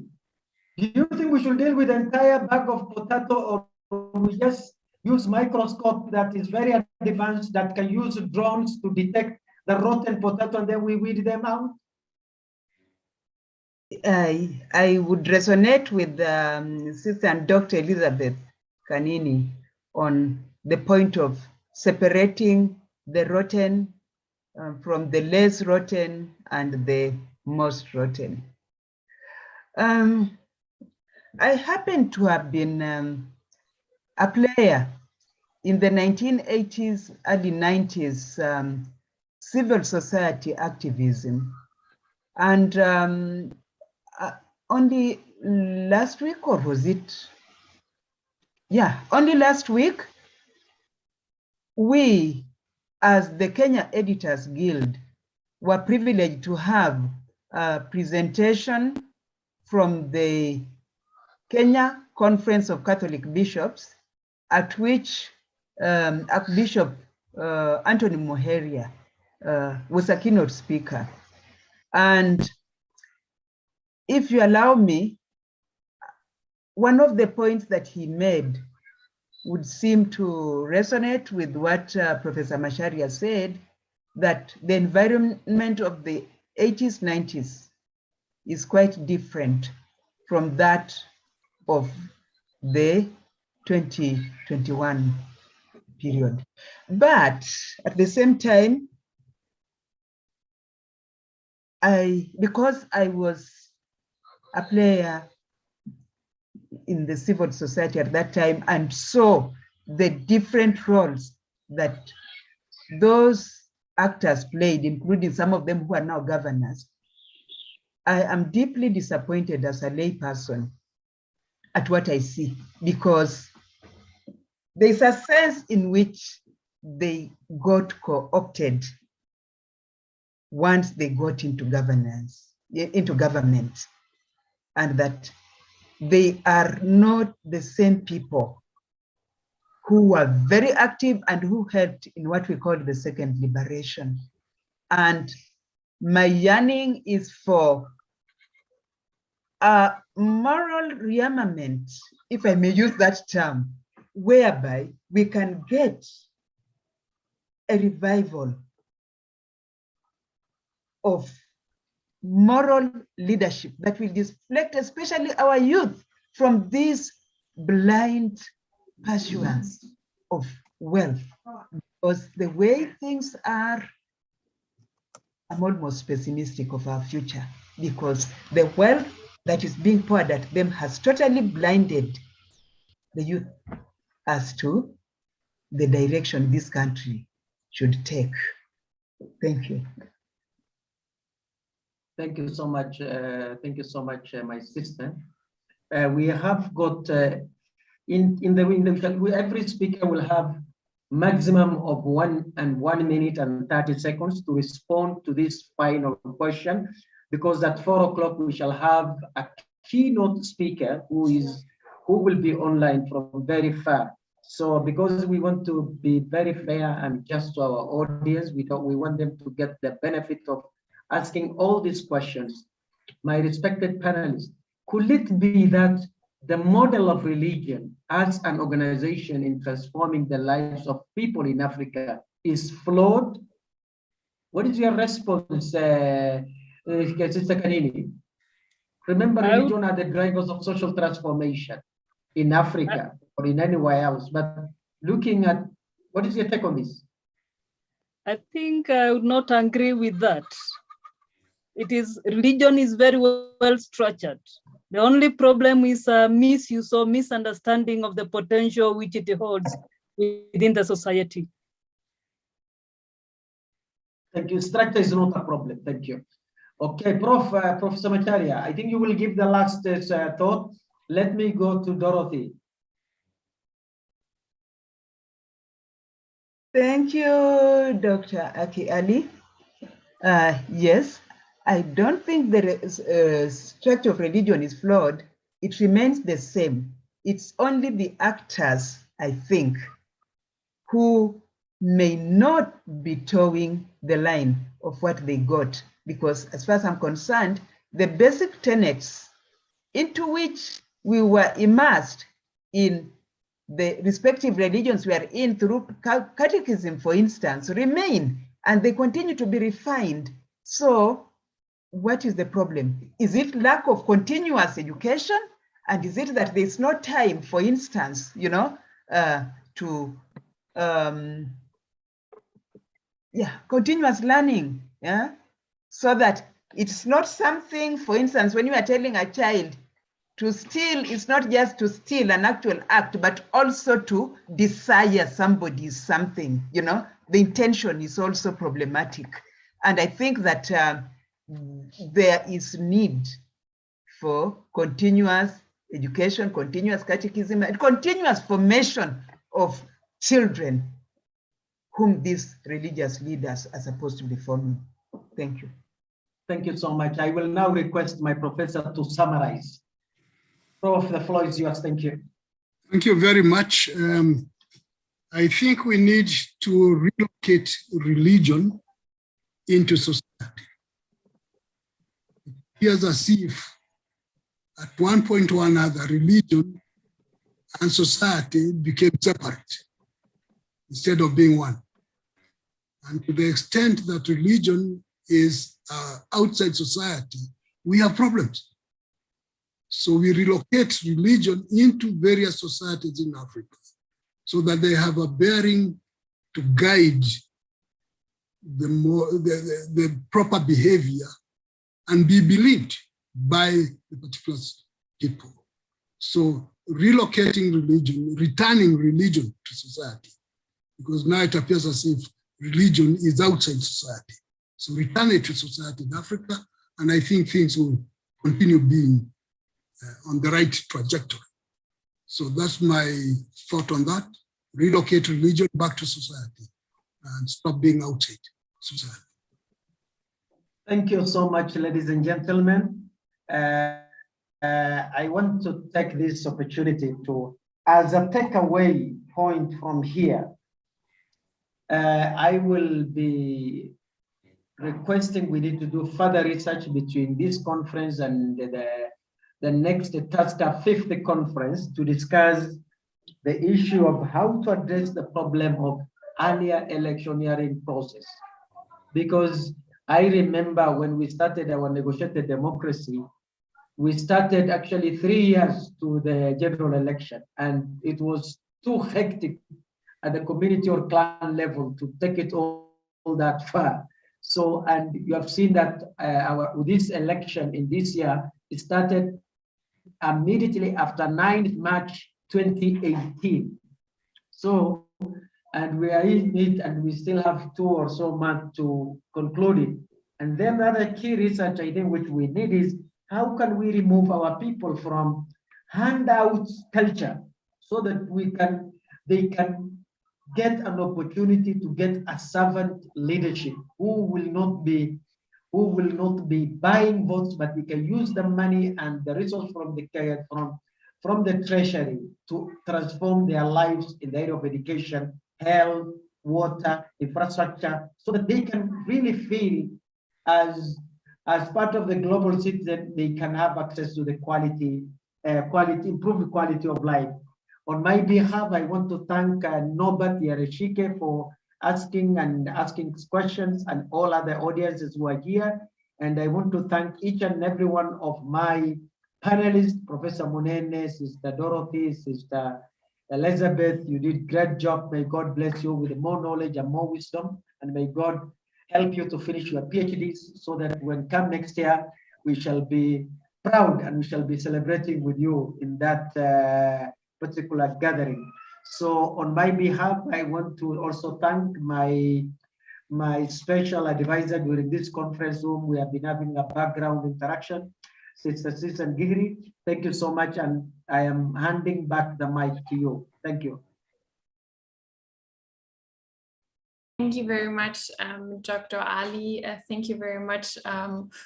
do you think we should deal with the entire bag of potato, or we just use microscope that is very advanced that can use drones to detect the rotten potato and then we weed them out? I would resonate with Sister and Dr. Elizabeth Kanini on the point of separating the rotten from the less rotten and the most rotten. I happen to have been a player in the 1980s, early 90s, civil society activism. And only last week, or was it? Yeah, only last week, we, as the Kenya Editors Guild, were privileged to have a presentation from the Kenya Conference of Catholic Bishops, at which Archbishop Anthony Muheria was a keynote speaker. And if you allow me, one of the points that he made would seem to resonate with what Professor Macharia said, that the environment of the 80s, 90s is quite different from that of the 2021 period. But at the same time, because I was a player in the civil society at that time and saw the different roles that those actors played, including some of them who are now governors, I am deeply disappointed as a layperson at what I see, because there's a sense in which they got co-opted once they got into governance, into government, and that they are not the same people who were very active and who helped in what we call the second liberation. And my yearning is for a moral rearmament, if I may use that term, whereby we can get a revival of moral leadership that will deflect especially our youth from this blind pursuance of wealth. Because the way things are, I'm almost pessimistic of our future, because the wealth that is being poured at them has totally blinded the youth as to the direction this country should take. Thank you. Thank you so much. Thank you so much, my sister. We have got every speaker will have maximum of 1 minute and 30 seconds to respond to this final question, because at 4 o'clock we shall have a keynote speaker who will be online from very far. So because we want to be very fair and just to our audience, we want them to get the benefit of asking all these questions. My respected panelists, could it be that the model of religion as an organization in transforming the lives of people in Africa is flawed? What is your response, Sister Kanini? Remember, religion are the drivers of social transformation in Africa or in anywhere else. But looking at, what is your take on this? I think I would not agree with that. Religion is very well structured. The only problem is misuse or misunderstanding of the potential which it holds within the society. Thank you. Structure is not a problem. Thank you. Okay, Professor Macharia, I think you will give the last thought. Let me go to Dorothy. Thank you, Dr. Aki Ali. Yes, I don't think the structure of religion is flawed. It remains the same. It's only the actors, I think, who may not be towing the line of what they got, because as far as I'm concerned, the basic tenets into which we were immersed in the respective religions we are in through catechism, for instance, remain, and they continue to be refined. So what is the problem? Is it lack of continuous education? And is it that there's no time, for instance, continuous learning, so that it's not something, for instance, when you are telling a child to steal, it's not just to steal an actual act, but also to desire somebody's something, the intention is also problematic. And I think that there is need for continuous education, continuous catechism, and continuous formation of children whom these religious leaders are supposed to be forming. Thank you. Thank you so much. I will now request my professor to summarize. Prof, the floor is yours. Thank you. Thank you very much. I think we need to relocate religion into society. It appears as if at one point or another, religion and society became separate instead of being one. And to the extent that religion is outside society, we have problems. So we relocate religion into various societies in Africa so that they have a bearing to guide the proper behavior and be believed by the particular people. So relocating religion, returning religion to society, because now it appears as if religion is outside society. So return it to society in Africa, and I think things will continue being on the right trajectory. So that's my thought on that. relocate religion back to society and stop being outside society. Thank you so much, ladies and gentlemen. I want to take this opportunity to, as a takeaway point from here, I will be requesting we need to do further research between this conference and the next TACSPA 5th conference to discuss the issue of how to address the problem of earlier electioneering process. Because I remember when we started our negotiated democracy, we started actually 3 years to the general election, and it was too hectic at the community or clan level to take it all that far. So, and you have seen that this election in this year, it started immediately after 9th March 2018. So, and we are in it, and we still have 2 or so months to conclude it. And then the other key research, I think, which we need is how can we remove our people from handouts culture so that they can get an opportunity to get a servant leadership who will not be buying votes, but we can use the money and the resource from the treasury to transform their lives in the area of education, health, water, infrastructure, so that they can really feel as part of the global citizen, they can have access to the improved quality of life. On my behalf, I want to thank Norbert Yareshike for asking questions, and all other audiences who are here. And I want to thank each and every one of my panelists, Professor Munene, Sister Dorothy, Sister Elizabeth. You did great job. May God bless you with more knowledge and more wisdom, and may God help you to finish your PhDs so that when come next year, we shall be proud and we shall be celebrating with you in that particular gathering. So on my behalf, I want to also thank my special advisor during this conference room. We have been having a background interaction, Sister Susan Gihri. Thank you so much, and I am handing back the mic to you. Thank you. Thank you very much, Dr. Ali. Thank you very much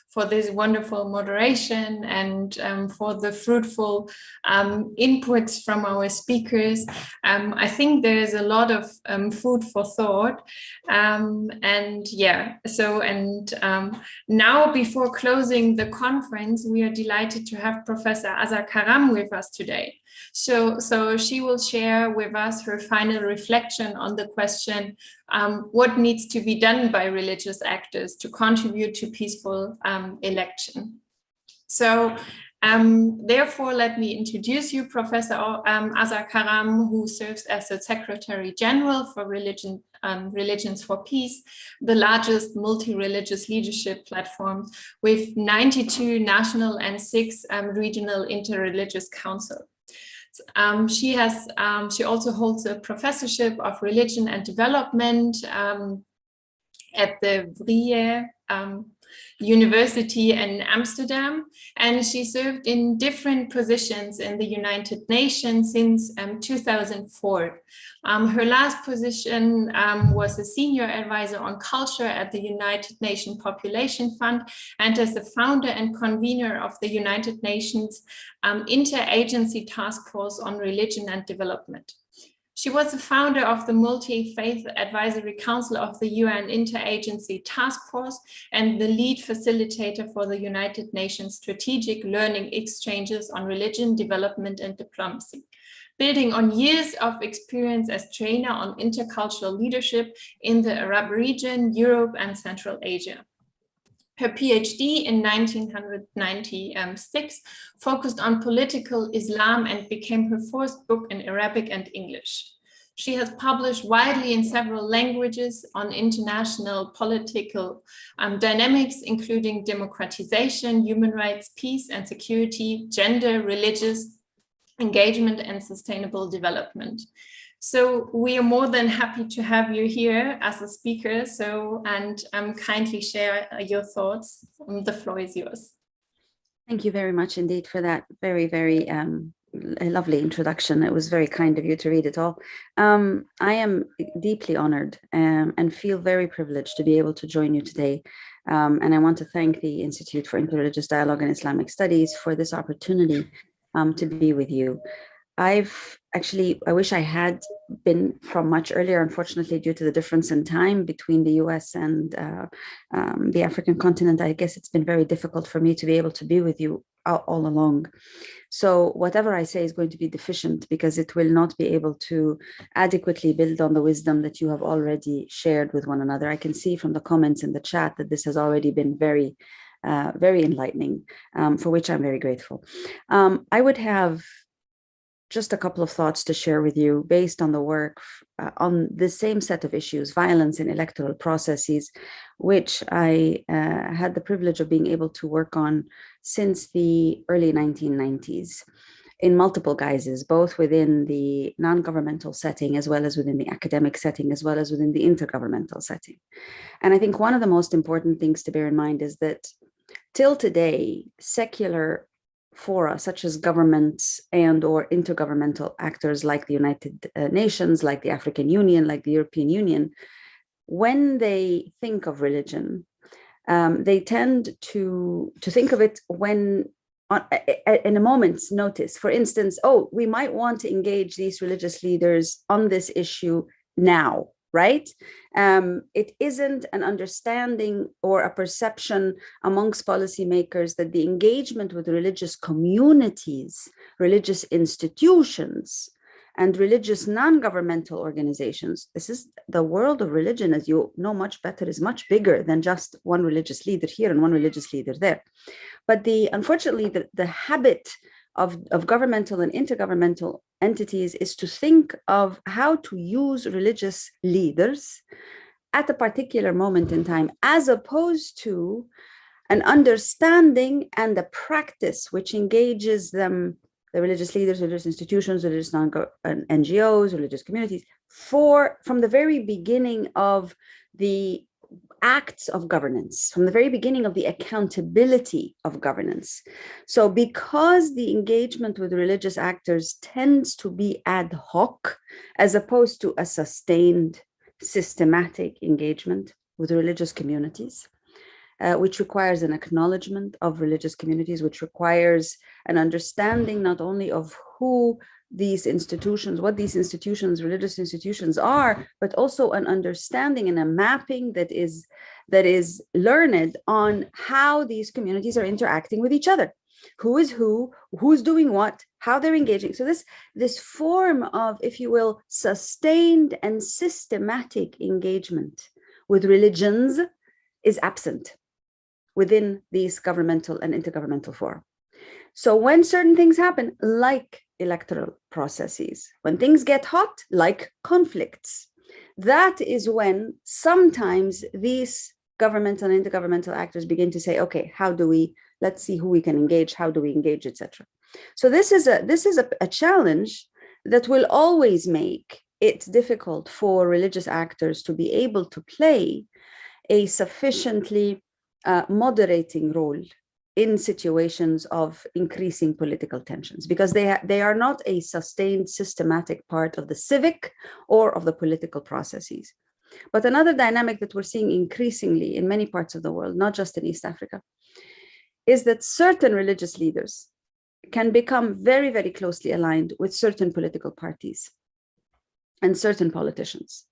for this wonderful moderation and for the fruitful inputs from our speakers. I think there is a lot of food for thought. And yeah, so now before closing the conference, we are delighted to have Professor Azar Karam with us today. So she will share with us her final reflection on the question, what needs to be done by religious actors to contribute to peaceful election. So therefore, let me introduce you, Professor Azar Karam, who serves as the Secretary General for Religions for Peace, the largest multi-religious leadership platform with 92 national and 6 regional interreligious councils. She also holds a professorship of religion and development at the Vrije University in Amsterdam, and she served in different positions in the United Nations since 2004. Her last position was a senior advisor on culture at the United Nations Population Fund, and as the founder and convener of the United Nations Interagency Task Force on Religion and Development. She was the founder of the Multi-Faith Advisory Council of the UN Interagency Task Force and the lead facilitator for the United Nations Strategic Learning Exchanges on Religion, Development and Diplomacy, building on years of experience as trainer on intercultural leadership in the Arab region, Europe and Central Asia. Her PhD in 1996 focused on political Islam and became her first book in Arabic and English. She has published widely in several languages on international political dynamics, including democratization, human rights, peace and security, gender, religious engagement, and sustainable development. So we are more than happy to have you here as a speaker. And kindly share your thoughts. The floor is yours. Thank you very much indeed for that very, very a lovely introduction. It was very kind of you to read it all. I am deeply honored and feel very privileged to be able to join you today. And I want to thank the Institute for Interreligious Dialogue and Islamic Studies for this opportunity to be with you. I wish I had been from much earlier, unfortunately, due to the difference in time between the US and the African continent. I guess it's been very difficult for me to be able to be with you all along. So whatever I say is going to be deficient because it will not be able to adequately build on the wisdom that you have already shared with one another. I can see from the comments in the chat that this has already been very, very enlightening, for which I'm very grateful. I would have just a couple of thoughts to share with you based on the work on the same set of issues, violence in electoral processes, which I had the privilege of being able to work on since the early 1990s in multiple guises, both within the non-governmental setting, as well as within the academic setting, as well as within the intergovernmental setting. And I think one of the most important things to bear in mind is that till today, secular fora such as governments and or intergovernmental actors like the United Nations, like the African Union, like the European Union, when they think of religion, they tend to think of it when in a moment's notice. For instance, oh, we might want to engage these religious leaders on this issue now, right? It isn't an understanding or a perception amongst policymakers that the engagement with religious communities, religious institutions, and religious non-governmental organizations, this is the world of religion, as you know much better, is much bigger than just one religious leader here and one religious leader there. But unfortunately, the habit of governmental and intergovernmental entities is to think of how to use religious leaders at a particular moment in time, as opposed to an understanding and a practice which engages them, the religious leaders, religious institutions, religious NGOs, religious communities, from the very beginning of the acts of governance, from the very beginning of the accountability of governance. So because the engagement with religious actors tends to be ad hoc, as opposed to a sustained, systematic engagement with religious communities, which requires an acknowledgement of religious communities, which requires an understanding not only of who these institutions, what these institutions, religious institutions are, but also an understanding and a mapping that is learned on how these communities are interacting with each other. Who is who's doing what, how they're engaging. So this form of, if you will, sustained and systematic engagement with religions is absent within these governmental and intergovernmental fora. So when certain things happen, like electoral processes, when things get hot, like conflicts, that is when sometimes these governmental and intergovernmental actors begin to say, okay, let's see who we can engage, how do we engage, etc. So this is a challenge that will always make it difficult for religious actors to be able to play a sufficiently moderating role in situations of increasing political tensions, because they are not a sustained, systematic part of the civic or of the political processes. But another dynamic that we're seeing increasingly in many parts of the world, not just in East Africa, is that certain religious leaders can become very, very closely aligned with certain political parties and certain politicians,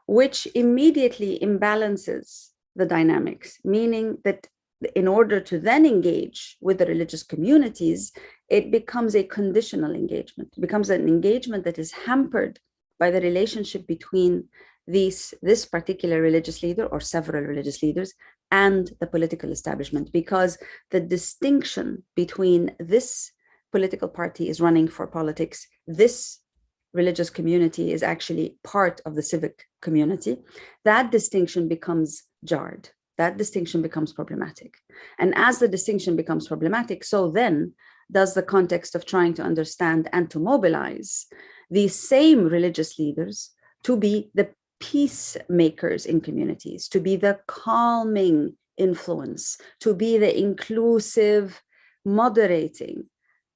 which immediately imbalances the dynamics, meaning that in order to then engage with the religious communities, it becomes a conditional engagement. It becomes an engagement that is hampered by the relationship between this particular religious leader or several religious leaders and the political establishment, because the distinction between this political party is running for politics, this religious community is actually part of the civic community, that distinction becomes jarred. That distinction becomes problematic. And as the distinction becomes problematic, so then does the context of trying to understand and to mobilize these same religious leaders to be the peacemakers in communities, to be the calming influence, to be the inclusive, moderating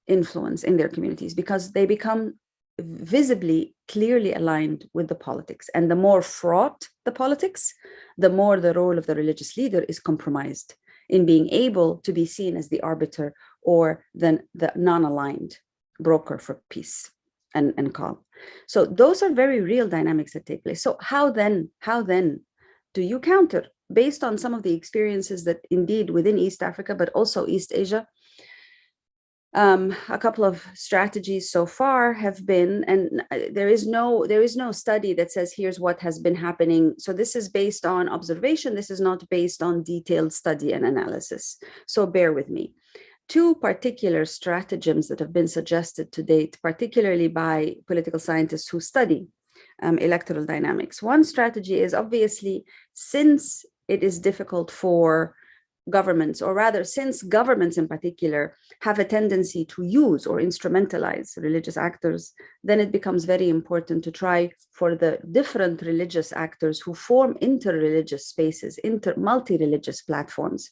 influence in their communities because they become visibly, clearly aligned with the politics. And the more fraught the politics, the more the role of the religious leader is compromised in being able to be seen as the arbiter or the non-aligned broker for peace and calm. So those are very real dynamics that take place. So how then do you counter, based on some of the experiences that indeed within East Africa, but also East Asia, a couple of strategies so far have been, and there is no study that says here's what has been happening. So this is based on observation. This is not based on detailed study and analysis. So bear with me. Two particular stratagems that have been suggested to date, particularly by political scientists who study electoral dynamics. One strategy is obviously, since it is difficult for governments, or rather since governments in particular have a tendency to use or instrumentalize religious actors, then it becomes very important to try for the different religious actors who form interreligious spaces, multi-religious platforms,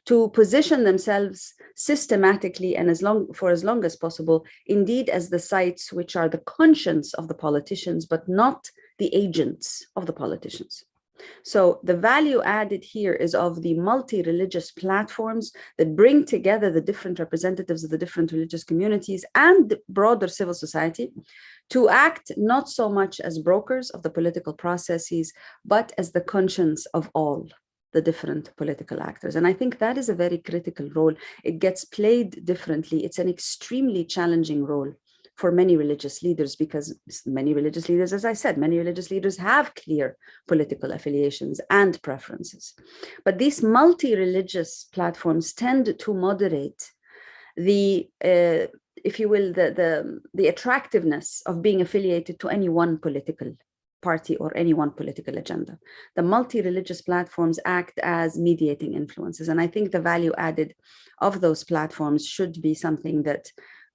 to position themselves systematically and for as long as possible, indeed as the sites which are the conscience of the politicians, but not the agents of the politicians. So the value added here is of the multi-religious platforms that bring together the different representatives of the different religious communities and the broader civil society to act not so much as brokers of the political processes, but as the conscience of all the different political actors. And I think that is a very critical role. It gets played differently. It's an extremely challenging role for many religious leaders, because many religious leaders, as I said, many religious leaders have clear political affiliations and preferences. But these multi-religious platforms tend to moderate the, if you will, the attractiveness of being affiliated to any one political party or any one political agenda. The multi-religious platforms act as mediating influences. And I think the value added of those platforms should be something that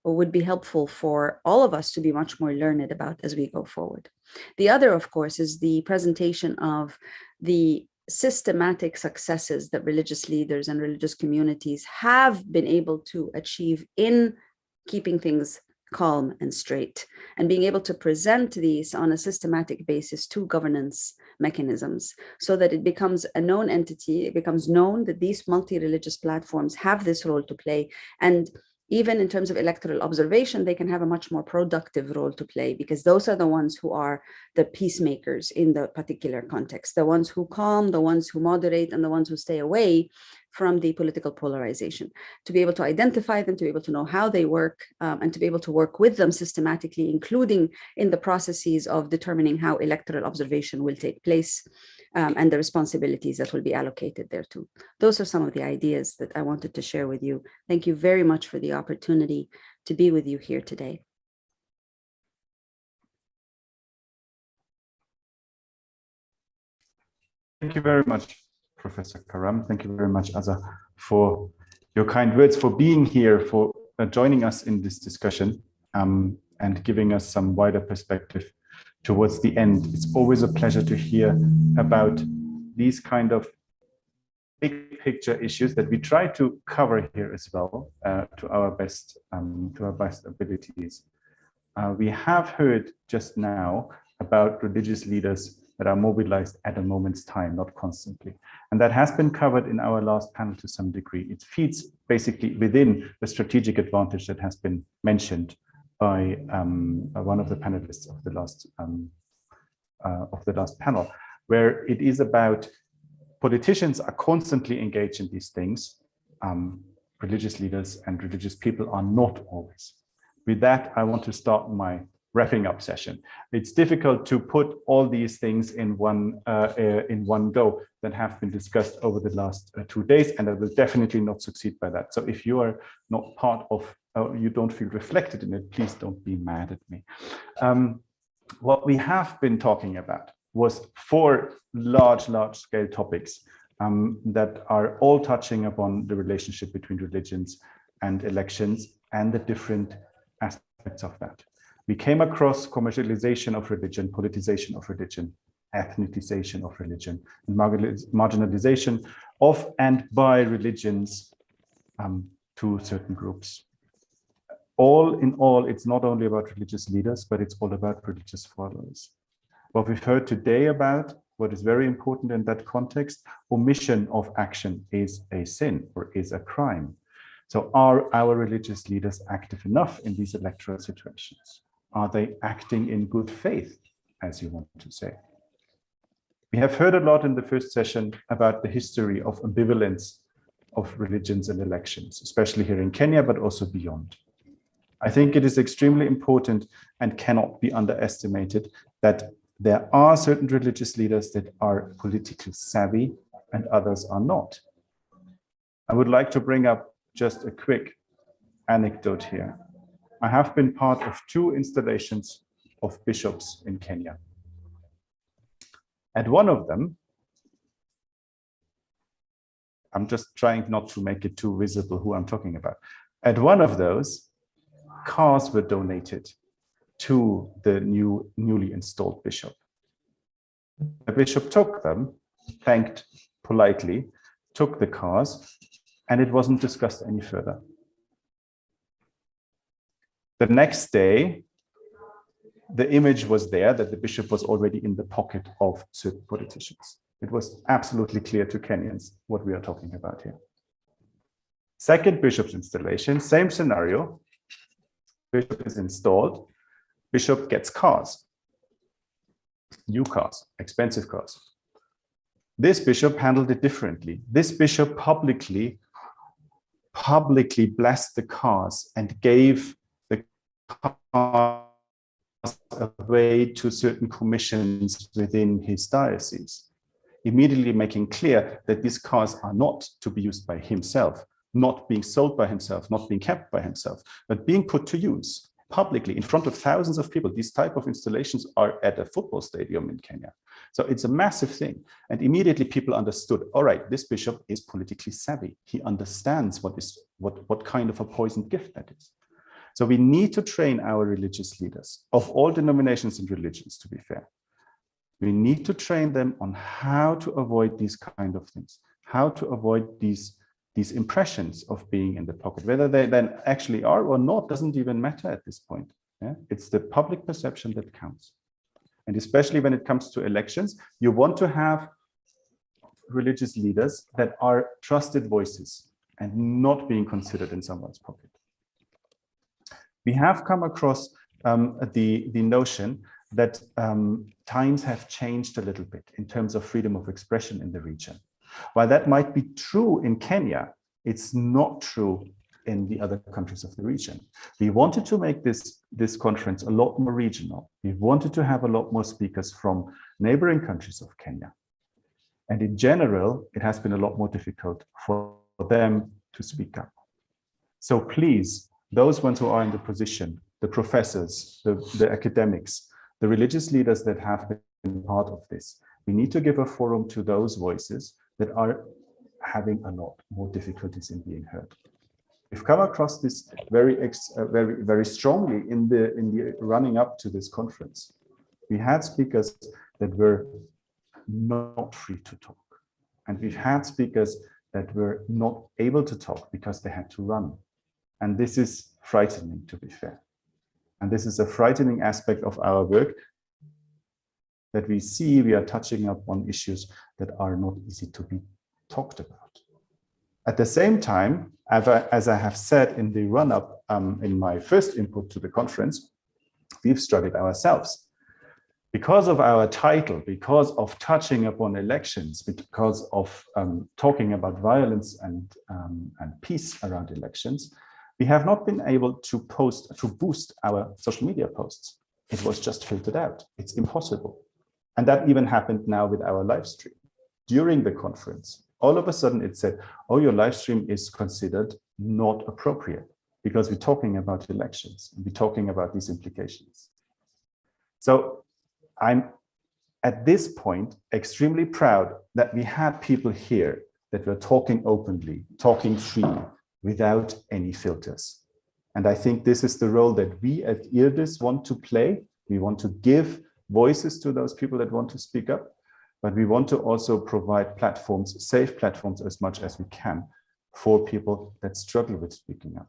would be helpful for all of us to be much more learned about as we go forward. The other, of course, is the presentation of the systematic successes that religious leaders and religious communities have been able to achieve in keeping things calm and straight, and being able to present these on a systematic basis to governance mechanisms so that it becomes a known entity. It becomes known that these multi-religious platforms have this role to play, and even in terms of electoral observation, they can have a much more productive role to play, because those are the ones who are the peacemakers in the particular context, the ones who calm, the ones who moderate, and the ones who stay away from the political polarization. To be able to identify them, to be able to know how they work, and to be able to work with them systematically, including in the processes of determining how electoral observation will take place, and the responsibilities that will be allocated thereto. Those are some of the ideas that I wanted to share with you. Thank you very much for the opportunity to be with you here today. Thank you very much, Professor Karam. Thank you very much, Azza, for your kind words, for being here, for joining us in this discussion, and giving us some wider perspective towards the end. It's always a pleasure to hear about these kind of big picture issues that we try to cover here as well, to our best abilities. We have heard just now about religious leaders that are mobilized at a moment's time, not constantly. And that has been covered in our last panel to some degree. It feeds basically within the strategic advantage that has been mentioned by one of the panelists of the last panel, where it is about politicians are constantly engaged in these things. Religious leaders and religious people are not always. With that, I want to start my wrapping up session. It's difficult to put all these things in one go that have been discussed over the last 2 days, and I will definitely not succeed by that. So if you are not part of, you don't feel reflected in it, please don't be mad at me. What we have been talking about was 4 large scale topics that are all touching upon the relationship between religions and elections and the different aspects of that. We came across commercialization of religion, politicization of religion, ethnicization of religion, and marginalization of and by religions to certain groups. all in all, it's not only about religious leaders, but it's all about religious followers. What we've heard today about what is very important in that context, omission of action is a sin or is a crime. So are our religious leaders active enough in these electoral situations? Are they acting in good faith, as you want to say? We have heard a lot in the first session about the history of ambivalence of religions and elections, especially here in Kenya, but also beyond. I think it is extremely important and cannot be underestimated that there are certain religious leaders that are politically savvy and others are not. I would like to bring up just a quick anecdote here. I have been part of 2 installations of bishops in Kenya. At one of them, I'm just trying not to make it too visible who I'm talking about. At one of those, cars were donated to the newly installed bishop. The bishop took them, thanked politely, took the cars, and it wasn't discussed any further. The next day, the image was there that the bishop was already in the pocket of certain politicians. It was absolutely clear to Kenyans what we are talking about here. Second bishop's installation, same scenario. Bishop is installed, bishop gets cars, new cars, expensive cars. This bishop handled it differently. This bishop publicly blessed the cars and gave the cars away to certain commissions within his diocese, immediately making clear that these cars are not to be used by himself, not being sold by himself, not being kept by himself, but being put to use publicly in front of thousands of people. These type of installations are at a football stadium in Kenya. So it's a massive thing. And immediately people understood, all right, this bishop is politically savvy. He understands what kind of a poisoned gift that is. So we need to train our religious leaders of all denominations and religions, to be fair. We need to train them on how to avoid these kind of things, how to avoid these impressions of being in the pocket. Whether they then actually are or not doesn't even matter at this point. Yeah? It's the public perception that counts. And especially when it comes to elections, you want to have religious leaders that are trusted voices and not being considered in someone's pocket. We have come across the notion that times have changed a little bit in terms of freedom of expression in the region. While that might be true in Kenya, it's not true in the other countries of the region. We wanted to make this conference a lot more regional. We wanted to have a lot more speakers from neighboring countries of Kenya. And in general, it has been a lot more difficult for them to speak up. So please, those ones who are in the position, the professors, the academics, the religious leaders that have been part of this, we need to give a forum to those voices that are having a lot more difficulties in being heard. We've come across this very strongly in the running up to this conference. We had speakers that were not free to talk, and we've had speakers that were not able to talk because they had to run. And this is frightening, to be fair. And this is a frightening aspect of our work, that we see we are touching up on issues that are not easy to be talked about. At the same time, as I have said in the run-up in my first input to the conference, we've struggled ourselves. Because of our title, because of touching upon elections, because of talking about violence and peace around elections, we have not been able to boost our social media posts. It was just filtered out. It's impossible. And that even happened now with our live stream. During the conference, all of a sudden it said, oh, your live stream is considered not appropriate because we're talking about elections and we're talking about these implications. So I'm at this point extremely proud that we had people here that were talking openly, talking freely, without any filters. And I think this is the role that we at IRDIS want to play. We want to give voices to those people that want to speak up, but we want to also provide platforms, safe platforms as much as we can for people that struggle with speaking up.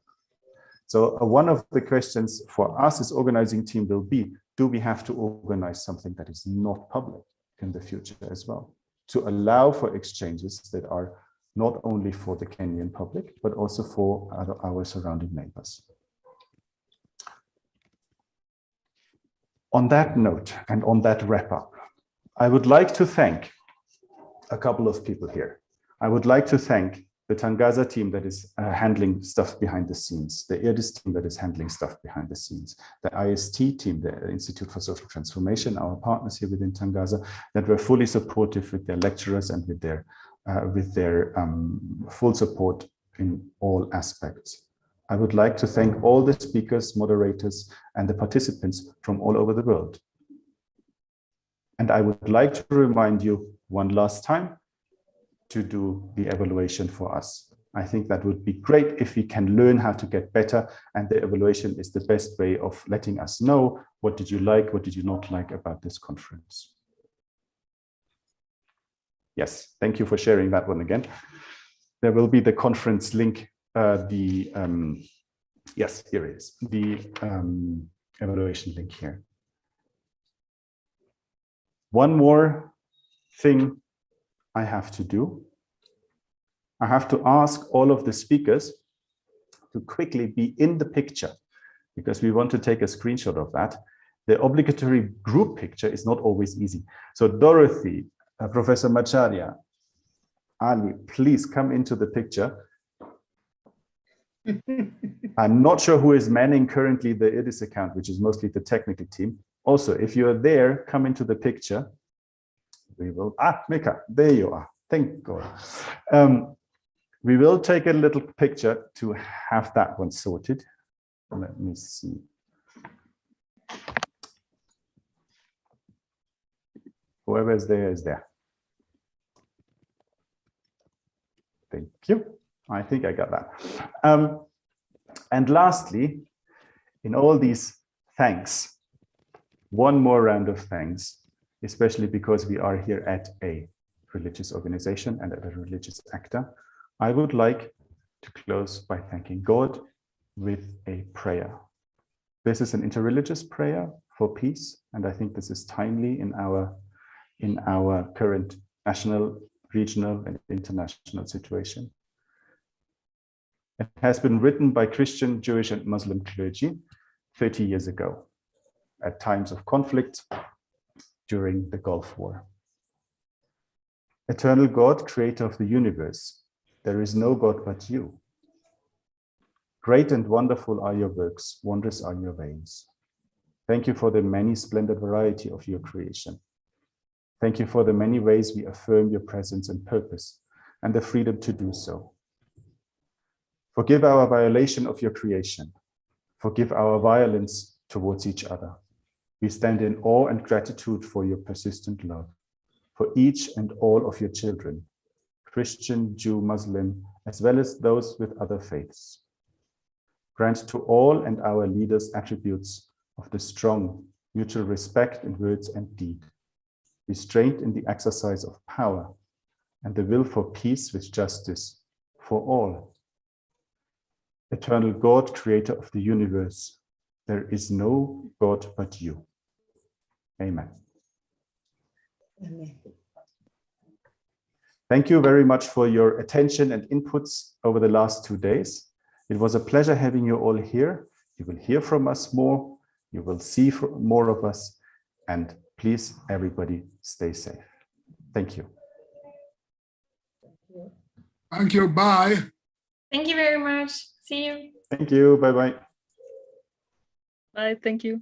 So one of the questions for us as organizing team will be, do we have to organize something that is not public in the future as well, to allow for exchanges that are not only for the Kenyan public, but also for our surrounding neighbors. On that note, and on that wrap up, I would like to thank a couple of people here. I would like to thank the Tangaza team that is handling stuff behind the scenes, the IRDIS team that is handling stuff behind the scenes, the IST team, the Institute for Social Transformation, our partners here within Tangaza, that were fully supportive with their lecturers and with their full support in all aspects. I would like to thank all the speakers, moderators, and the participants from all over the world. And I would like to remind you one last time to do the evaluation for us. I think that would be great if we can learn how to get better, and the evaluation is the best way of letting us know what did you like, what did you not like about this conference. Yes, thank you for sharing that one again. There will be the conference link, yes, here it is, the evaluation link here. One more thing I have to do. I have to ask all of the speakers to quickly be in the picture, because we want to take a screenshot of that. The obligatory group picture is not always easy. So Dorothy, Professor Macharia, Ali, please come into the picture. I'm not sure who is manning currently the IRDIS account, which is mostly the technical team. Also, if you are there, come into the picture. We will, Mika, there you are. Thank God. We will take a little picture to have that one sorted. Let me see. Whoever is there is there. Thank you. I think I got that. And lastly, in all these thanks, one more round of thanks, especially because we are here at a religious organization and at a religious actor. I would like to close by thanking God with a prayer. This is an interreligious prayer for peace, and I think this is timely in our current national, regional, and international situation. It has been written by Christian, Jewish, and Muslim clergy 30 years ago, at times of conflict during the Gulf War. Eternal God, creator of the universe, there is no God but you. Great and wonderful are your works, wondrous are your ways. Thank you for the many splendid variety of your creation. Thank you for the many ways we affirm your presence and purpose, and the freedom to do so. Forgive our violation of your creation. Forgive our violence towards each other. We stand in awe and gratitude for your persistent love, for each and all of your children, Christian, Jew, Muslim, as well as those with other faiths. Grant to all and our leaders attributes of the strong, mutual respect in words and deed, restraint in the exercise of power, and the will for peace with justice for all. Eternal God, creator of the universe, there is no God but you. Amen. Amen. Thank you very much for your attention and inputs over the last 2 days. It was a pleasure having you all here. You will hear from us more. You will see more of us. And please, everybody, stay safe. Thank you. Thank you. Bye. Thank you very much. See you. Thank you. Bye-bye. Bye. Thank you.